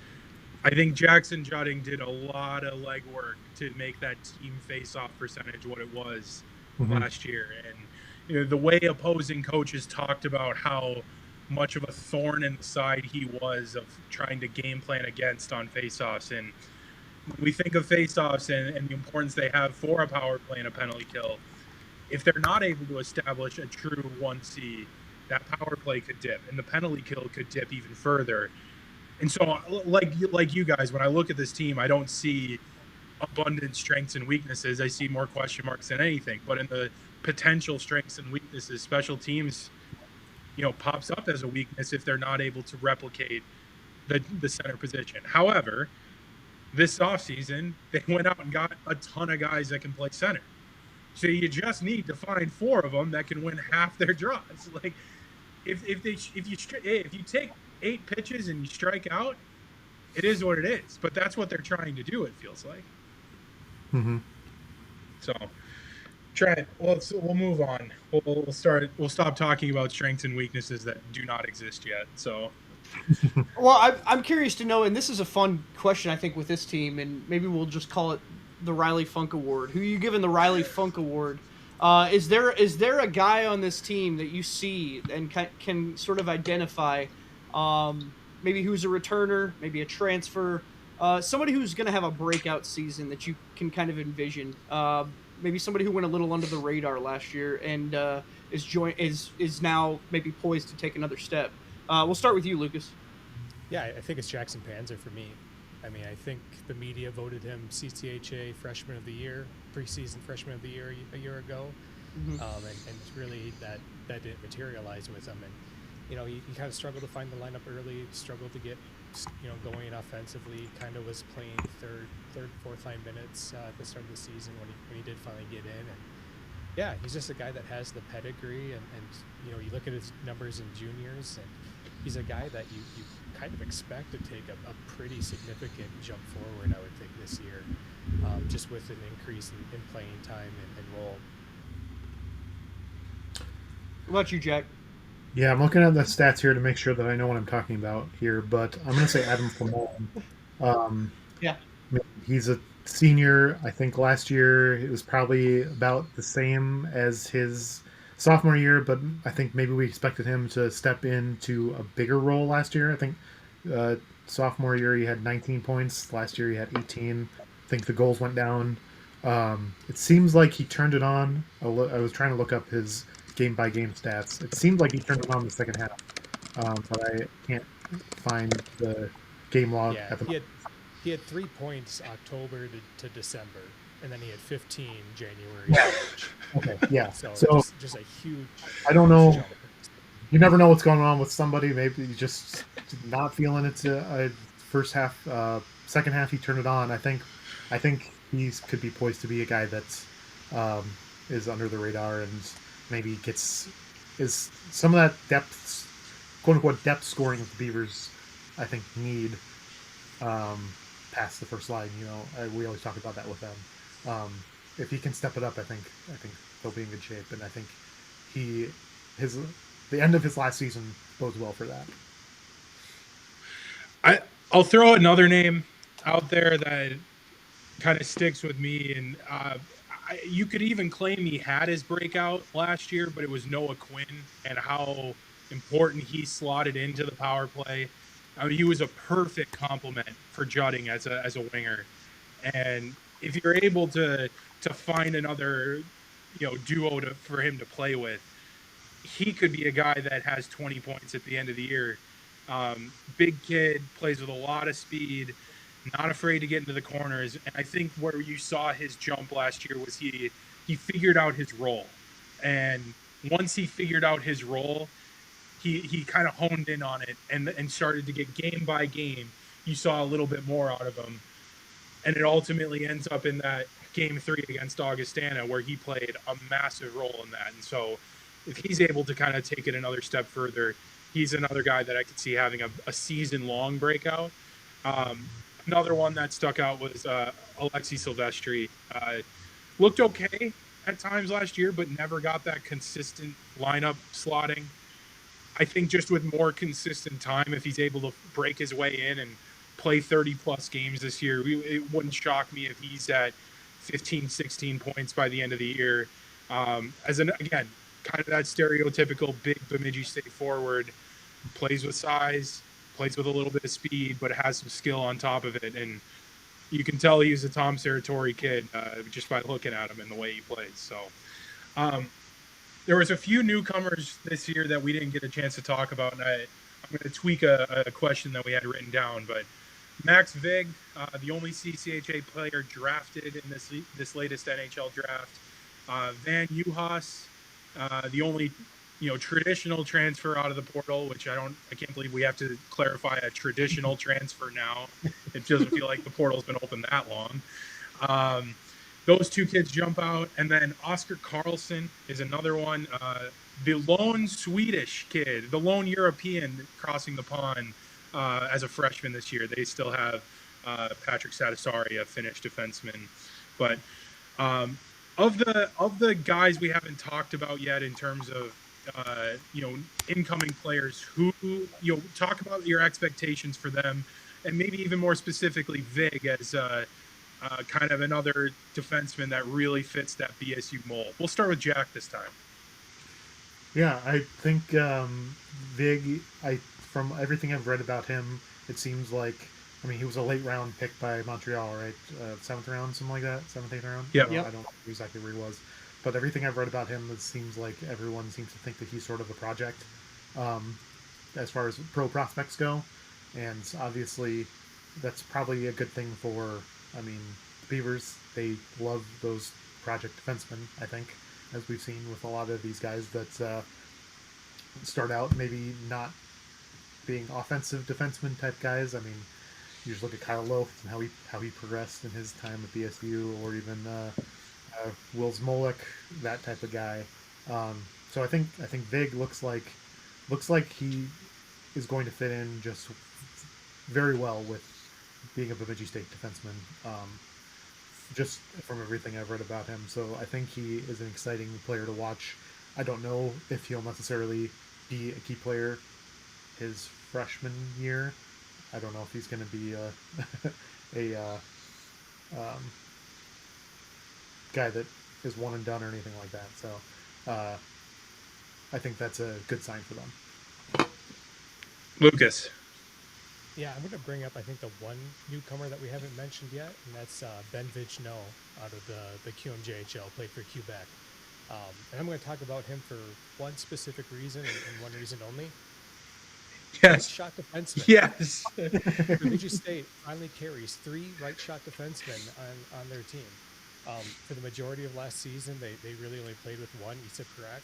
I think Jackson Judding did a lot of legwork to make that team face-off percentage what it was last year. And the way opposing coaches talked about how much of a thorn in the side he was of trying to game plan against on face-offs. And when we think of face-offs and the importance they have for a power play and a penalty kill, if they're not able to establish a true 1C, that power play could dip, and the penalty kill could dip even further. And so, like you guys, when I look at this team, I don't see abundant strengths and weaknesses. I see more question marks than anything. But in the potential strengths and weaknesses, special teams, pops up as a weakness if they're not able to replicate the center position. However, this offseason, they went out and got a ton of guys that can play center. So you just need to find 4 of them that can win half their draws. Like, if you take 8 pitches and you strike out, it is what it is. But that's what they're trying to do, it feels like. Mm-hmm. So, Trent, we'll move on. We'll stop talking about strengths and weaknesses that do not exist yet. So, well, I'm curious to know, and this is a fun question I think with this team, and maybe we'll just call it the Riley Funk Award. Who are you giving the Riley Funk Award? Is there a guy on this team that you see and can sort of identify, maybe who's a returner, maybe a transfer, somebody who's going to have a breakout season that you can kind of envision? Maybe somebody who went a little under the radar last year and is now maybe poised to take another step. We'll start with you, Lucas. Yeah, I think it's Jackson Panzer for me. I mean, I think the media voted him CCHA Freshman of the Year, preseason Freshman of the Year a year ago, and really that didn't materialize with him. And he kind of struggled to find the lineup early, struggled to get going offensively. Kind of was playing third, fourth line minutes at the start of the season when he did finally get in. And yeah, he's just a guy that has the pedigree, and you look at his numbers in juniors, and he's a guy that you kind of expect to take a pretty significant jump forward, I would think, this year, just with an increase in playing time and role. What about you, Jack? Yeah, I'm looking at the stats here to make sure that I know what I'm talking about here, but I'm going to say Adam Flamone. Um, Yeah. I mean, he's a senior. I think last year it was probably about the same as his sophomore year, but I think maybe we expected him to step into a bigger role last year. I think uh, sophomore year he had 19 points. Last year he had 18. I think the goals went down. It seems like he turned it on. I was trying to look up his game by game stats. It seemed like he turned it on in the second half, but I can't find the game log Yeah, at the moment. he had 3 points October to December, and then he had 15 January to Yeah. March. Okay, yeah. So So just a huge I don't know. jump. You never know what's going on with somebody. Maybe you just not feeling it. First half, second half, he turned it on. I think he could be poised to be a guy that um, is under the radar and maybe is some of that depth, quote unquote depth scoring that the Beavers, I think, need past the first line. We always talk about that with them. If he can step it up, I think they'll be in good shape, and I think he his the end of his last season bodes well for that. I'll throw another name out there that kind of sticks with me, and you could even claim he had his breakout last year, but it was Noah Quinn and how important he slotted into the power play. I mean, he was a perfect complement for Jutting as a winger, and if you're able to find another duo for him to play with, he could be a guy that has 20 points at the end of the year. Big kid, plays with a lot of speed, not afraid to get into the corners. And I think where you saw his jump last year was he figured out his role. And once he figured out his role, he kind of honed in on it and started to get game by game. You saw a little bit more out of him. And it ultimately ends up in that game 3 against Augustana where he played a massive role in that. And so if he's able to kind of take it another step further, he's another guy that I could see having a season-long breakout. Another one that stuck out was Alexi Silvestri. Looked okay at times last year, but never got that consistent lineup slotting. I think just with more consistent time, if he's able to break his way in and play 30-plus games this year, it wouldn't shock me if he's at 15, 16 points by the end of the year. Again, kind of that stereotypical big Bemidji State forward, plays with size, plays with a little bit of speed, but has some skill on top of it. And you can tell he's a Tom Serratori kid just by looking at him and the way he plays. So there was a few newcomers this year that we didn't get a chance to talk about, and I'm going to tweak a question that we had written down. But Max Vig, the only CCHA player drafted in this latest NHL draft. Van Uhas, the only traditional transfer out of the portal, which I can't believe we have to clarify a traditional transfer now. It doesn't feel like the portal's been open that long. Those two kids jump out, and then Oscar Carlson is another one. The lone Swedish kid, the lone European crossing the pond as a freshman this year. They still have Patrick Satisari, a Finnish defenseman. But of the guys we haven't talked about yet in terms of incoming players, who talk about your expectations for them, and maybe even more specifically Vig as kind of another defenseman that really fits that BSU mold. We'll start with Jack this time. Yeah, I think Vig. From everything I've read about him, it seems like he was a late round pick by Montreal, right? 7th round, something like that. 7th, 8th round. Yeah. I don't know exactly where he was, but everything I've read about him, it seems like everyone seems to think that he's sort of a project as far as pro prospects go, and obviously that's probably a good thing for. The Beavers, they love those project defensemen, I think, as we've seen with a lot of these guys that start out maybe not being offensive defenseman type guys. You just look at Kyle Loth and how he progressed in his time at BSU, or even Will Smolik, that type of guy. So I think Vig looks like he is going to fit in just very well with being a Bemidji State defenseman. Just from everything I've read about him, so I think he is an exciting player to watch. I don't know if he'll necessarily be a key player his freshman year. I don't know if he's going to be a guy that is one and done or anything like that. So I think that's a good sign for them. Lucas. Yeah, I'm going to bring up, I think, the one newcomer that we haven't mentioned yet, and that's Bemidji No out of the QMJHL, played for Quebec. And I'm going to talk about him for one specific reason and one reason only. Yes. Right shot defenseman. Yes. Bemidji State finally carries 3 right shot defensemen on their team. For the majority of last season, they really only played with one, Issa Parak.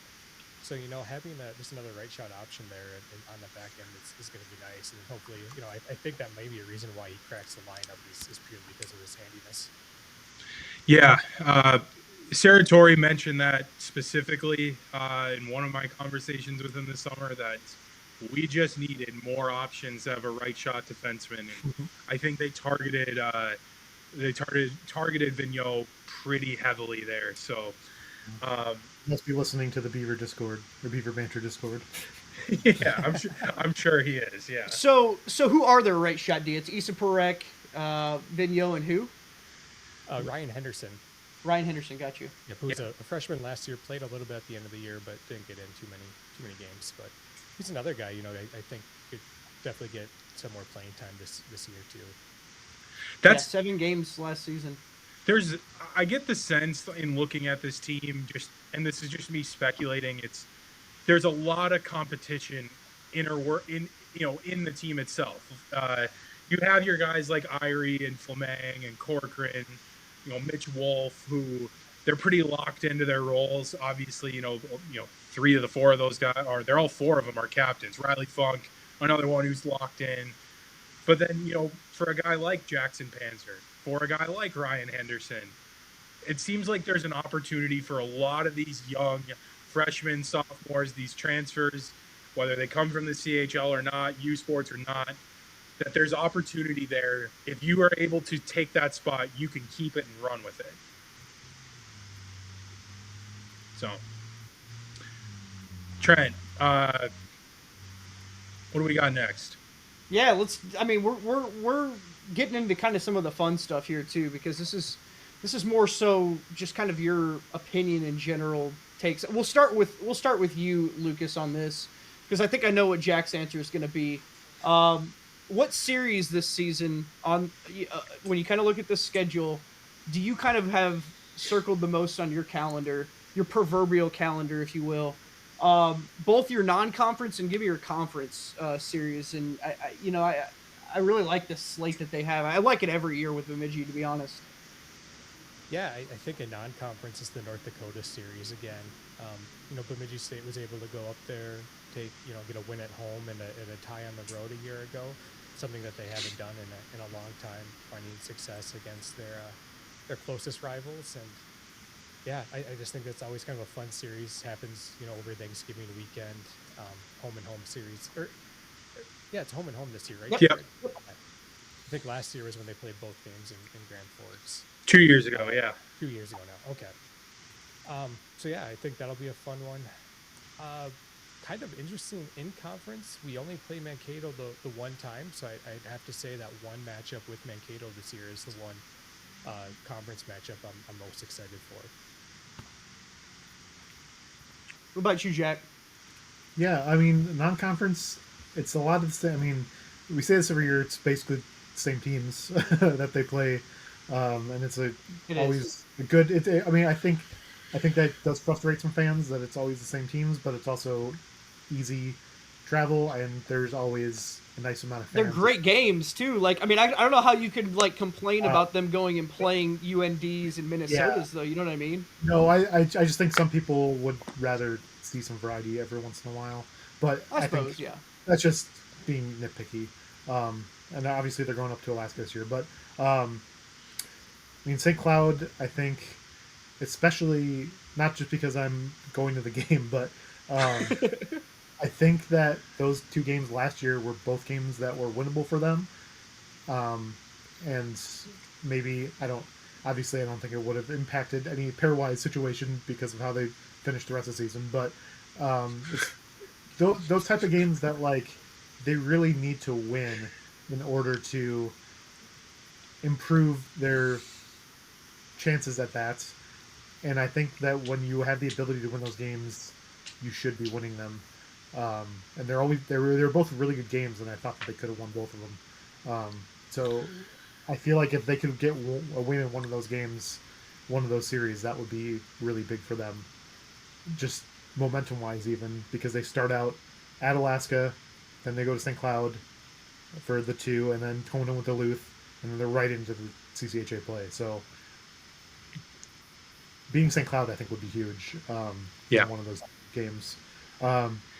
So, having just another right shot option there and on the back end is going to be nice. And hopefully, I think that may be a reason why he cracks the lineup is purely because of his handiness. Yeah. Sarah Torrey mentioned that specifically in one of my conversations with him this summer, that we just needed more options to have a right shot defenseman. And I think they targeted Vigneault pretty heavily there. So must be listening to the Beaver Discord or Beaver Banter Discord. Yeah, I'm sure he is. Yeah. So who are their right shot D? It's Issa Parekh, Vigneault, and who? Ryan Henderson. Ryan Henderson, got you. Yep, who was a freshman last year, played a little bit at the end of the year, but didn't get in too many games. But he's another guy, I think could definitely get some more playing time this year too. That's 7 games last season. I get the sense in looking at this team, and this is just me speculating, there's a lot of competition in the team itself. You have your guys like Irie and Fleming and Corcoran, Mitch Wolf, who they're pretty locked into their roles. Obviously, 3 of the 4 of those guys they're all 4 of them are captains. Riley Funk, another one who's locked in. But then, for a guy like Jackson Panzer, for a guy like Ryan Henderson, it seems like there's an opportunity for a lot of these young freshmen, sophomores, these transfers, whether they come from the CHL or not, U Sports or not, that there's opportunity there. If you are able to take that spot, you can keep it and run with it. So, Trent, what do we got next? Yeah, we're getting into kind of some of the fun stuff here too, because this is more so just kind of your opinion in general takes. We'll start with you, Lucas, on this, because I think I know what Jack's answer is going to be. What series this season when you kind of look at the schedule, do you kind of have circled the most on your calendar, your proverbial calendar, if you will? Both your non-conference and give me your conference series. And I really like the slate that they have. I like it every year with Bemidji, to be honest. Yeah, I think a non-conference is the North Dakota series again. Bemidji State was able to go up there, get a win at home and a tie on the road a year ago, something that they haven't done in a long time, finding success against their closest rivals. And yeah, I just think that's always kind of a fun series. Happens, over Thanksgiving weekend, home and home series. It's home and home this year, right? Yep. I think last year was when they played both games in Grand Forks. 2 years ago, yeah. 2 years ago now, okay. So yeah, I think that'll be a fun one. Kind of interesting in conference. We only played Mankato the one time, so I'd have to say that one matchup with Mankato this year is the one conference matchup I'm most excited for. What about you, Jack? Yeah, non-conference, it's a lot of the same. We say this every year. It's basically the same teams that they play, and it's always a good. I think that does frustrate some fans that it's always the same teams, but it's also easy travel, and there's always a nice amount of fans. They're great games too. I don't know how you could complain about them going and playing UNDs and Minnesotas though. You know what I mean? No, I just think some people would rather see some variety every once in a while, but I suppose, think that's just being nitpicky. And obviously they're going up to Alaska this year, but St. Cloud, I think, especially not just because I'm going to the game, but I think that those two games last year were both games that were winnable for them. Um, and maybe obviously I don't think it would have impacted any pairwise situation because of how they finished the rest of the season. But it's those type of games that like they really need to win in order to improve their chances at that. And I think that when you have the ability to win those games, you should be winning them. And they're both really good games, and I thought that they could have won both of them. So I feel like if they could get a win in one of those games, one of those series, that would be really big for them. Just momentum wise, even because they start out at Alaska, then they go to St. Cloud for the two, and then Kona with Duluth, and then they're right into the CCHA play. So being St. Cloud, I think, would be huge. In one of those games.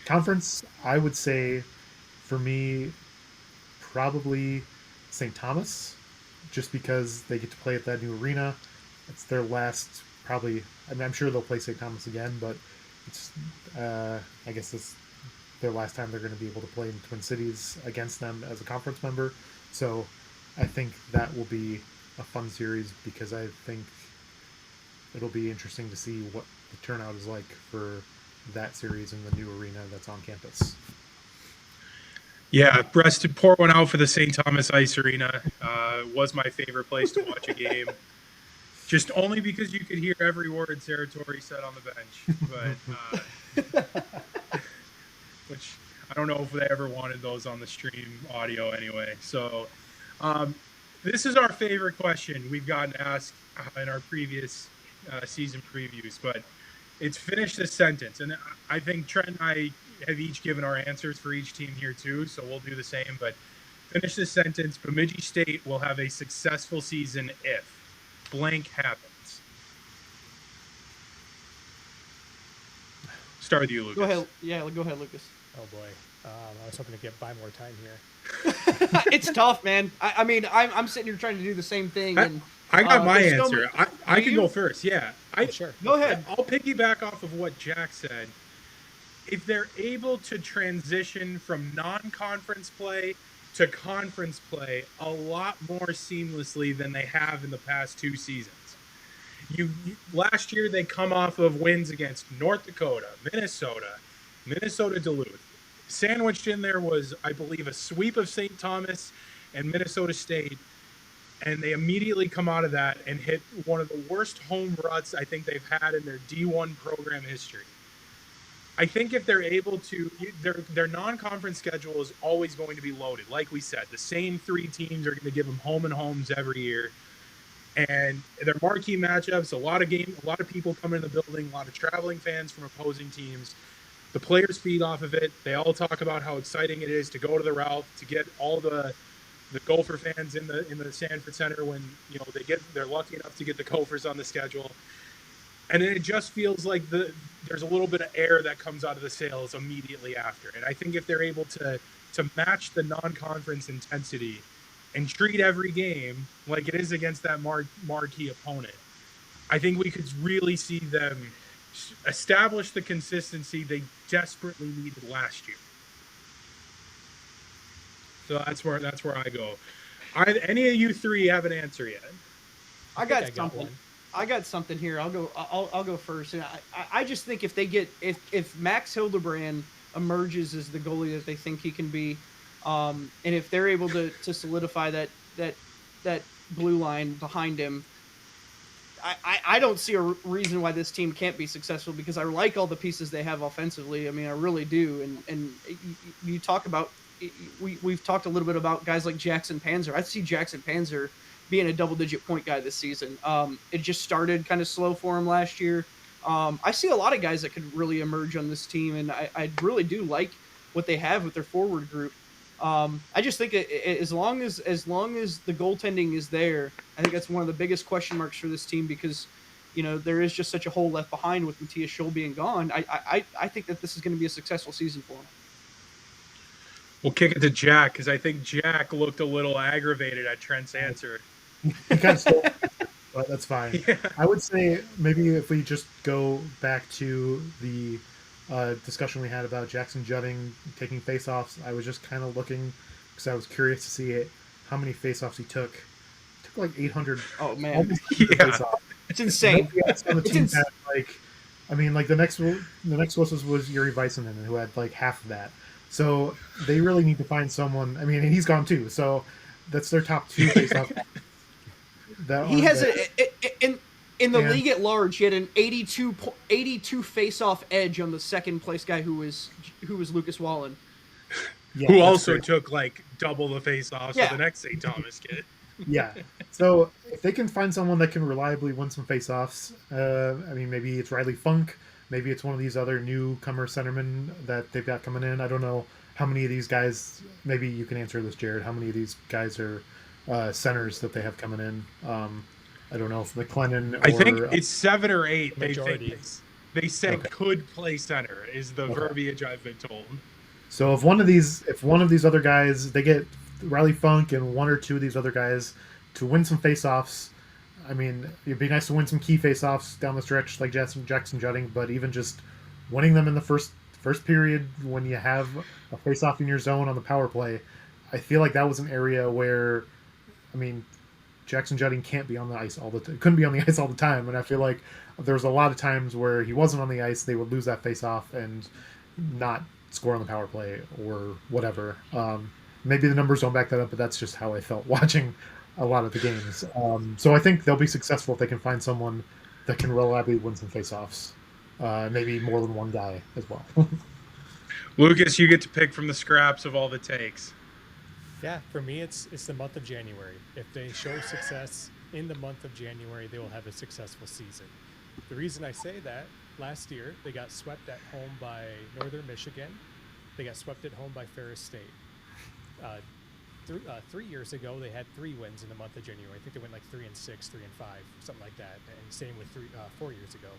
Conference, I would say, for me, probably St. Thomas, just because they get to play at that new arena. It's their last, probably. I mean, I'm sure they'll play St. Thomas again, but it's. I guess it's their last time they're going to be able to play in Twin Cities against them as a conference member. So, I think that will be a fun series because I think it'll be interesting to see what the turnout is like for that series in the new arena that's on campus. Yeah, Breast pour one out for the St. Thomas Ice Arena. Was my favorite place to watch a game. Just only because you could hear every word Sarah Torrey said on the bench. But which I don't know if they ever wanted those on the stream audio anyway. So this is our favorite question we've gotten asked in our previous season previews, but it's finish this sentence. And I think Trent and I have each given our answers for each team here too, so we'll do the same. But finish this sentence: Bemidji State will have a successful season if blank happens. Start with you, Lucas. Go ahead. Yeah, go ahead, Lucas. Oh boy, I was hoping to buy more time here. It's tough, man. I mean, I'm sitting here trying to do the same thing. And I got my answer. I can go first. Yeah, Sure. Go ahead. I'll piggyback off of what Jack said. If they're able to transition from non-conference play to conference play a lot more seamlessly than they have in the past two seasons. Last year they come off of wins against North Dakota, Minnesota Duluth. Sandwiched in there was, I believe, a sweep of St. Thomas and Minnesota State, and they immediately come out of that and hit one of the worst home runs I think they've had in their D1 program history. I think if they're able to, their non-conference schedule is always going to be loaded. Like we said, the same three teams are going to give them home and homes every year. And their marquee matchups, a lot of people come in the building, a lot of traveling fans from opposing teams. The players feed off of it. They all talk about how exciting it is to go to the Ralph, to get all the Gopher fans in the Sanford Center when they're lucky enough to get the Gophers on the schedule. And it just feels like there's a little bit of air that comes out of the sails immediately after. And I think if they're able to match the non-conference intensity and treat every game like it is against that marquee opponent, I think we could really see them establish the consistency they desperately needed last year. So that's where I go. Any of you three have an answer yet? I got something. I got something here. I'll go first. And I just think if Max Hildebrand emerges as the goalie that they think he can be, and if they're able to solidify that blue line behind him, I don't see a reason why this team can't be successful because I like all the pieces they have offensively. I mean, I really do. And you talk about we've talked a little bit about guys like Jackson Panzer. I see Jackson Panzer being a double-digit point guy this season. It just started kind of slow for him last year. I see a lot of guys that could really emerge on this team, and I really do like what they have with their forward group. I just think as long as the goaltending is there, I think that's one of the biggest question marks for this team because, there is just such a hole left behind with Matthias Scholl being gone. I think that this is going to be a successful season for him. We'll kick it to Jack because I think Jack looked a little aggravated at Trent's answer. He kind of stole it, but that's fine. Yeah. I would say maybe if we just go back to the discussion we had about Jackson Judding taking faceoffs, I was just kind of looking because I was curious to see how many faceoffs he took. He took like 800. Oh man, Almost Yeah. faceoff. it's insane. Nobody else on the It's team ins- had like, I mean, like the next closest was Yuri Weissman, who had like half of that. So they really need to find someone. I mean, and he's gone too. So that's their top two faceoff. He has in the And- league at large. He had an 82 face-off edge on the second place guy who was Lucas Wallen. Yeah, Who that's also great. took like double the face-offs Yeah. of the next St. Thomas kid. Yeah. So if they can find someone that can reliably win some faceoffs, I mean, maybe it's Riley Funk, maybe it's one of these other newcomer centermen that they've got coming in. I don't know how many of these guys. Maybe you can answer this, Jared. How many of these guys are centers that they have coming in? I don't know if McLennan or I think it's 7 or 8. Majority. They said Okay. could play center is the Okay. verbiage I've been told. So if one of these other guys, they get Riley Funk and one or two of these other guys to win some faceoffs. I mean, it'd be nice to win some key faceoffs down the stretch like Jackson Judding, but even just winning them in the first period when you have a faceoff in your zone on the power play, I feel like that was an area where, I mean, Jackson Judding can't be on the ice couldn't be on the ice all the time, and I feel like there was a lot of times where he wasn't on the ice, they would lose that faceoff and not score on the power play or whatever. Maybe the numbers don't back that up, but that's just how I felt watching a lot of the games. So I think they'll be successful if they can find someone that can reliably win some faceoffs. Maybe more than one guy as well. Lucas, you get to pick from the scraps of all the takes. Yeah, for me, it's the month of January. If they show success in the month of January, they will have a successful season. The reason I say that, last year they got swept at home by Northern Michigan. They got swept at home by Ferris State. 3 years ago, they had 3 wins in the month of January. I think they went like 3-6, 3-5, something like that. And same with 4 years ago.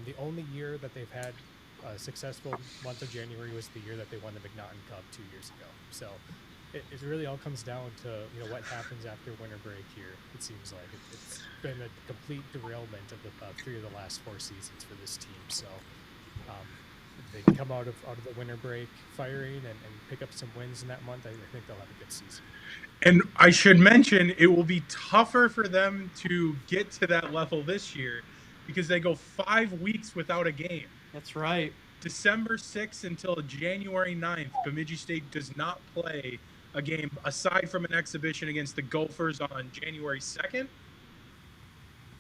The only year that they've had a successful month of January was the year that they won the McNaughton Cup 2 years ago. So it really all comes down to what happens after winter break here. It seems like it's been a complete derailment of the 3 of the last 4 seasons for this team. So if they can come out of the winter break firing and pick up some wins in that month, I think they'll have a good season. And I should mention, it will be tougher for them to get to that level this year because they go 5 weeks without a game. That's right. December 6th until January 9th, Bemidji State does not play a game aside from an exhibition against the Gophers on January 2nd.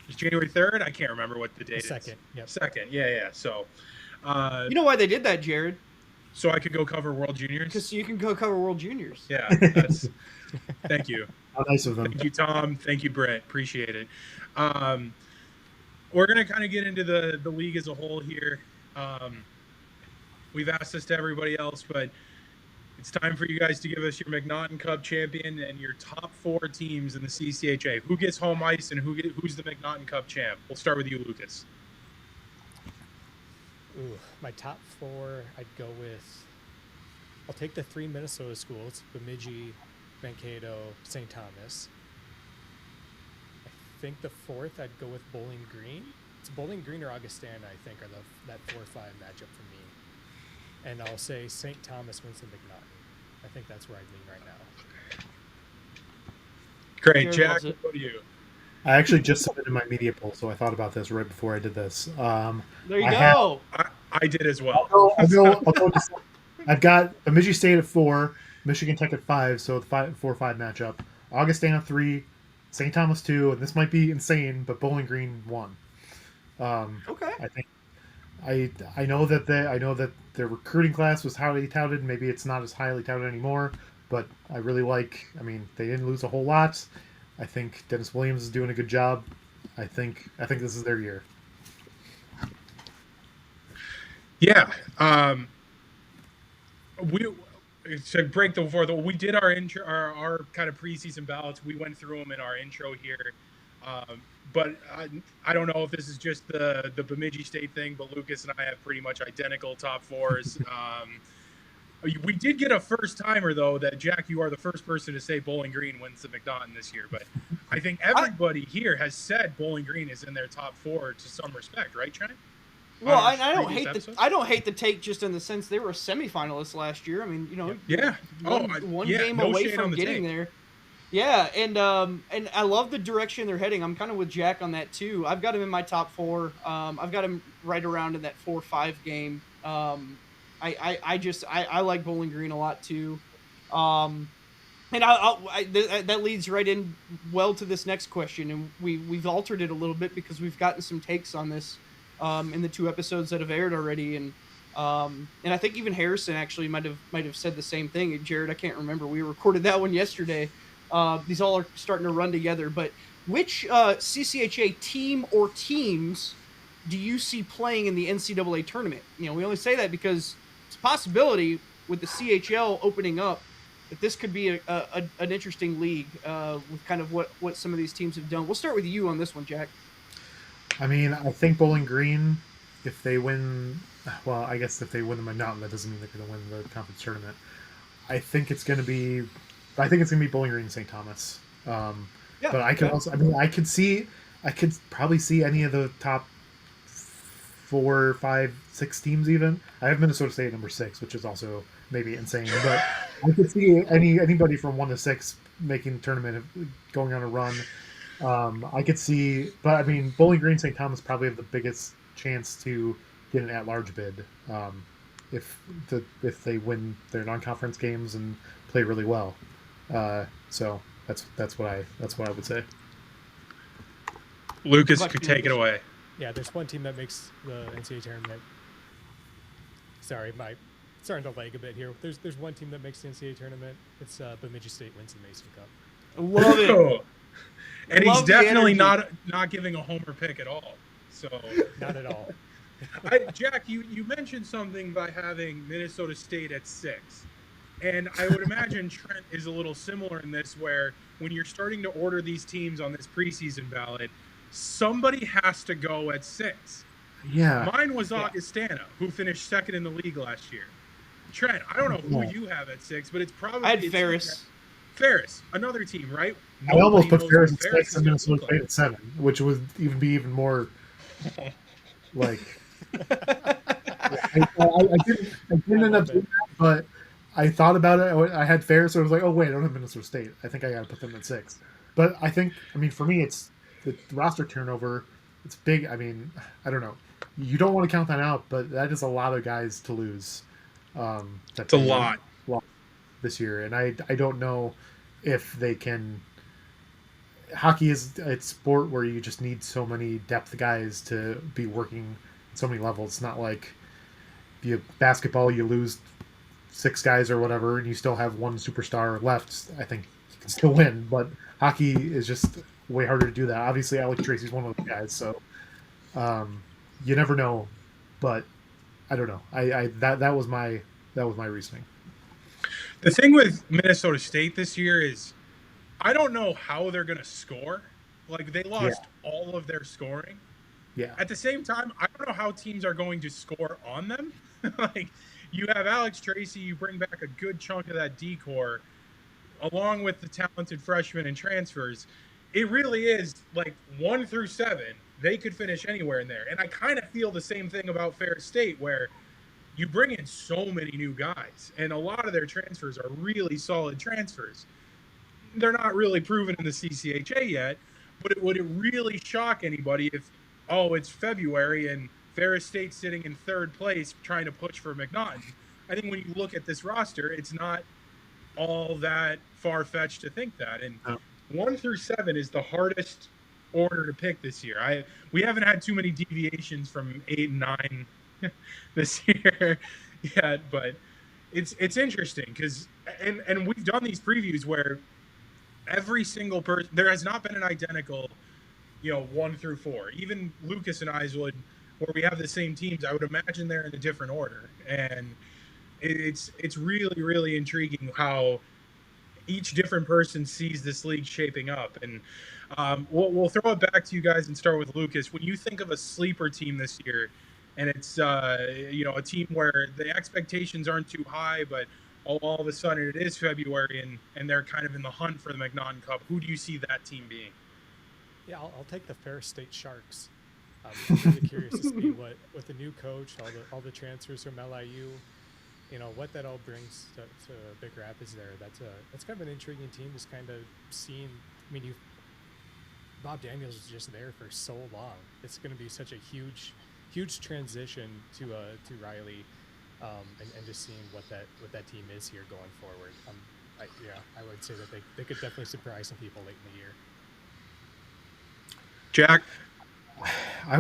It's January 3rd? I can't remember what the date is. 2nd, yep. 2nd, yeah. So, You know why they did that, Jared? so I could go cover World Juniors? Because you can go cover World Juniors. Yeah, that's thank you. How nice of them. Thank you, Tom. Thank you, Brett. Appreciate it. We're going to kind of get into the league as a whole here. We've asked this to everybody else, but it's time for you guys to give us your McNaughton Cup champion and your top 4 teams in the CCHA. Who gets home ice and who's the McNaughton Cup champ? We'll start with you, Lucas. Ooh, my top 4, I'll take the 3 Minnesota schools, Bemidji, Mankato, St. Thomas. I think the 4th, I'd go with Bowling Green. It's Bowling Green or Augustana, I think, are that 4-5 matchup for me. And I'll say St. Thomas wins the McNaughton. I think that's where I'd lean right now. Great. Jared Jack, loves it. what do you? I actually just submitted my media poll, so I thought about this right before I did this. There you I go. I did as well. I'll go just, I've got Bemidji State at 4, Michigan Tech at 5, so the 4-5 matchup. Augustana 3, St. Thomas 2, and this might be insane, but Bowling Green 1. Okay. I think I know that their recruiting class was highly touted. Maybe it's not as highly touted anymore, but I really like. I mean, they didn't lose a whole lot. I think Dennis Williams is doing a good job. I think this is their year. Yeah. We to break the fourth. We did our intro, our kind of preseason ballots. We went through them in our intro here. But I don't know if this is just the Bemidji State thing, but Lucas and I have pretty much identical top 4s. We did get a first-timer, though, that, Jack, you are the first person to say Bowling Green wins the McNaughton this year. But I think everybody here has said Bowling Green is in their top 4 to some respect, right, Trent? Well, on our I don't previous hate episodes? I don't hate the take just in the sense they were semifinalists last year. I mean, Yeah. one game no away shade on from the getting take. there. Yeah, and I love the direction they're heading. I'm kind of with Jack on that too. I've got him in my top four. I've got him right around in that 4-5 game. I like Bowling Green a lot too. And that leads right in well to this next question, and we've altered it a little bit because we've gotten some takes on this in the 2 episodes that have aired already, and I think even Harrison actually might have said the same thing. And Jared, I can't remember. We recorded that one yesterday. These all are starting to run together. But which CCHA team or teams do you see playing in the NCAA tournament? We only say that because it's a possibility with the CHL opening up that this could be an interesting league with kind of what some of these teams have done. We'll start with you on this one, Jack. I mean, I think Bowling Green, if they win, well, I guess if they win the McNaughton, that doesn't mean they're going to win the conference tournament. I think it's going to be Bowling Green and St. Thomas. Yeah, but I could also, I mean, I could probably see any of the top 4, 5, 6 teams even. I have Minnesota State number 6, which is also maybe insane, but I could see anybody from 1 to 6 making the tournament, going on a run. I could see, but I mean, Bowling Green, St. Thomas probably have the biggest chance to get an at-large bid if they win their non-conference games and play really well. So that's what I would say. Lucas could take it away. Yeah, there's one team that makes the NCAA tournament. Sorry, my starting to lag a bit here. There's one team that makes the NCAA tournament. It's Bemidji State wins the Mason Cup. Love it. And Love he's definitely the not giving a homer pick at all. So Not at all. Jack, you mentioned something by having Minnesota State at 6. And I would imagine Trent is a little similar in this, where when you're starting to order these teams on this preseason ballot, somebody has to go at 6. Yeah. Mine was Augustana, who finished 2nd in the league last year. Trent, I don't know who you have at 6, but it's probably... I had Ferris. Ferris, another team, right? I almost put Nobody Ferris knows at what 6 and is Minnesota gonna State at 7, which would be even more like... I didn't end up doing that, but I thought about it. I had Ferris, so I was like, oh, wait, I don't have Minnesota State. I think I got to put them at 6. But I think, I mean, for me, it's the roster turnover. It's big. I mean, I don't know. You don't want to count that out, but that is a lot of guys to lose. It's a lot this year, and I don't know if they can. Hockey is a sport where you just need so many depth guys to be working at so many levels. It's not like basketball, you lose 6 guys or whatever, and you still have one superstar left. I think you can still win, but hockey is just way harder to do that. Obviously, Alex Tracy's one of those guys, so you never know. But I don't know. That was my reasoning. The thing with Minnesota State this year is I don't know how they're going to score. Like, they lost all of their scoring. Yeah. At the same time, I don't know how teams are going to score on them. Like, you have Alex Tracy, you bring back a good chunk of that D-core, along with the talented freshmen and transfers. It really is, like, 1 through 7, they could finish anywhere in there. And I kind of feel the same thing about Ferris State, where you bring in so many new guys, and a lot of their transfers are really solid transfers. They're not really proven in the CCHA yet, but would it really shock anybody if, it's February and Ferris State sitting in 3rd place trying to push for McNaughton? I think when you look at this roster, it's not all that far-fetched to think that. And 1 through 7 is the hardest order to pick this year. We haven't had too many deviations from 8 and 9 this year yet, but it's interesting because and we've done these previews where every single person, there has not been an identical 1 through 4. Even Lucas and I would, where we have the same teams, I would imagine they're in a different order, and it's really, really intriguing how each different person sees this league shaping up. And we'll throw it back to you guys and start with Lucas. When you think of a sleeper team this year, and it's a team where the expectations aren't too high, but all of a sudden it is February and they're kind of in the hunt for the McNaughton Cup, who do you see that team being? Yeah, I'll take the Ferris State Sharks. I'm really curious to see what with the new coach, all the transfers from LIU, what that all brings to Big Rapids there. That's kind of an intriguing team. Just kind of seeing. I mean, Bob Daniels was just there for so long. It's going to be such a huge transition to Riley, and just seeing what that team is here going forward. I would say that they could definitely surprise some people late in the year. Jack? I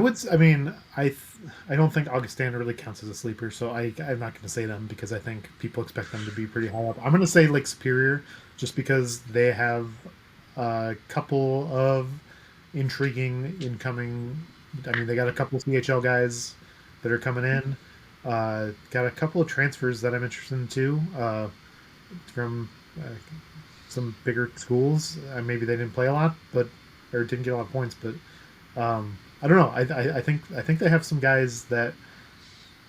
don't think Augustana really counts as a sleeper, so I'm not going to say them because I think people expect them to be pretty high up. I'm going to say Lake Superior just because they have a couple of intriguing incoming. I mean, they got a couple of CHL guys that are coming in. Got a couple of transfers that I'm interested in too, from some bigger schools. Maybe they didn't play a lot, or didn't get a lot of points, but I don't know. I think they have some guys that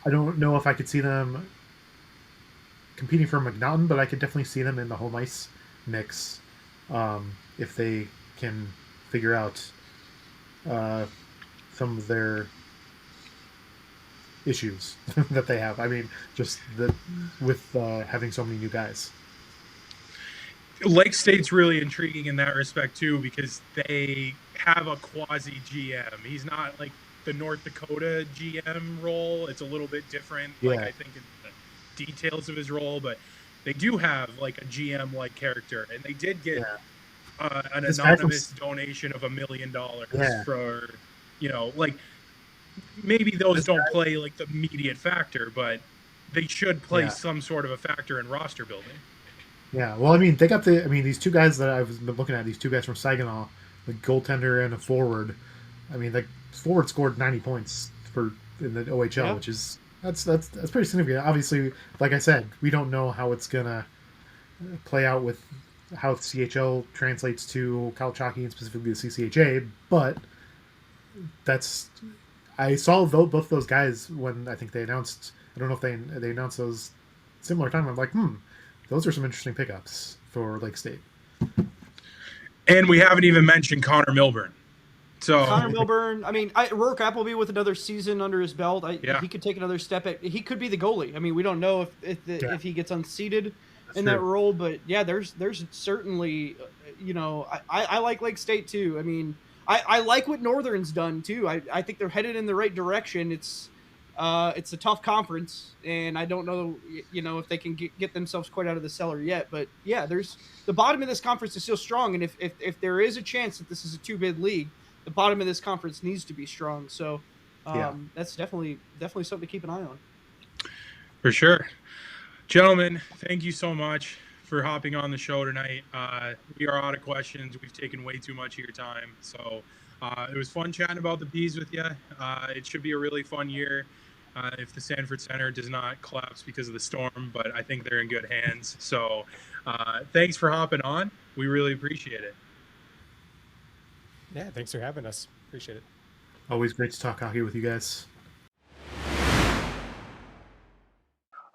I don't know if I could see them competing for McNaughton, but I could definitely see them in the home ice mix if they can figure out some of their issues that they have. I mean, just with having so many new guys. Lake State's really intriguing in that respect too, because they have a quasi GM. He's not like the North Dakota GM role. It's a little bit different. Yeah. Like I think in the details of his role, but they do have like a GM like character, and they did get an anonymous donation of $1 million for, like maybe those don't play like the immediate factor, but they should play some sort of a factor in roster building. Yeah, well, I mean, they got these two guys that I've been looking at, these two guys from Saginaw, the goaltender and a forward. I mean, the forward scored 90 points in the OHL, which is that's pretty significant. Obviously, like I said, we don't know how it's gonna play out with how CHL translates to college hockey and specifically the CCHA, but I saw both those guys when I think they announced. I don't know if they announced those similar time. I'm like, those are some interesting pickups for Lake State. And we haven't even mentioned Connor Milburn. So Connor Milburn, I mean, Rourke Appleby with another season under his belt, he could take another step. He could be the goalie. I mean, we don't know if he gets unseated in that role, but there's certainly, I like Lake State too. I mean, I like what Northern's done too. I think they're headed in the right direction. It's a tough conference, and I don't know, if they can get themselves quite out of the cellar yet. But there's the bottom of this conference is still strong, and if there is a chance that this is a two-bid league, the bottom of this conference needs to be strong. So that's definitely something to keep an eye on. For sure. Gentlemen, thank you so much for hopping on the show tonight. We are out of questions. We've taken way too much of your time. So it was fun chatting about the Bees with you. It should be a really fun year if the Sanford Center does not collapse because of the storm, but I think they're in good hands. So thanks for hopping on. We really appreciate it. Yeah, thanks for having us. Appreciate it. Always great to talk hockey with you guys.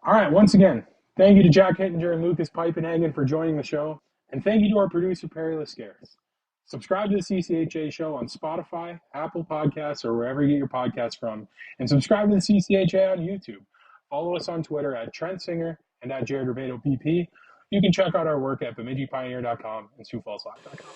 All right, once again, thank you to Jack Hittinger and Lucas Pipenhagen for joining the show, and thank you to our producer, Perry Lascaris. Subscribe to the CCHA Show on Spotify, Apple Podcasts, or wherever you get your podcasts from, and subscribe to the CCHA on YouTube. Follow us on Twitter at Trent Singer and at Jared Rubado PP. You can check out our work at BemidjiPioneer.com and SiouxFallsLive.com.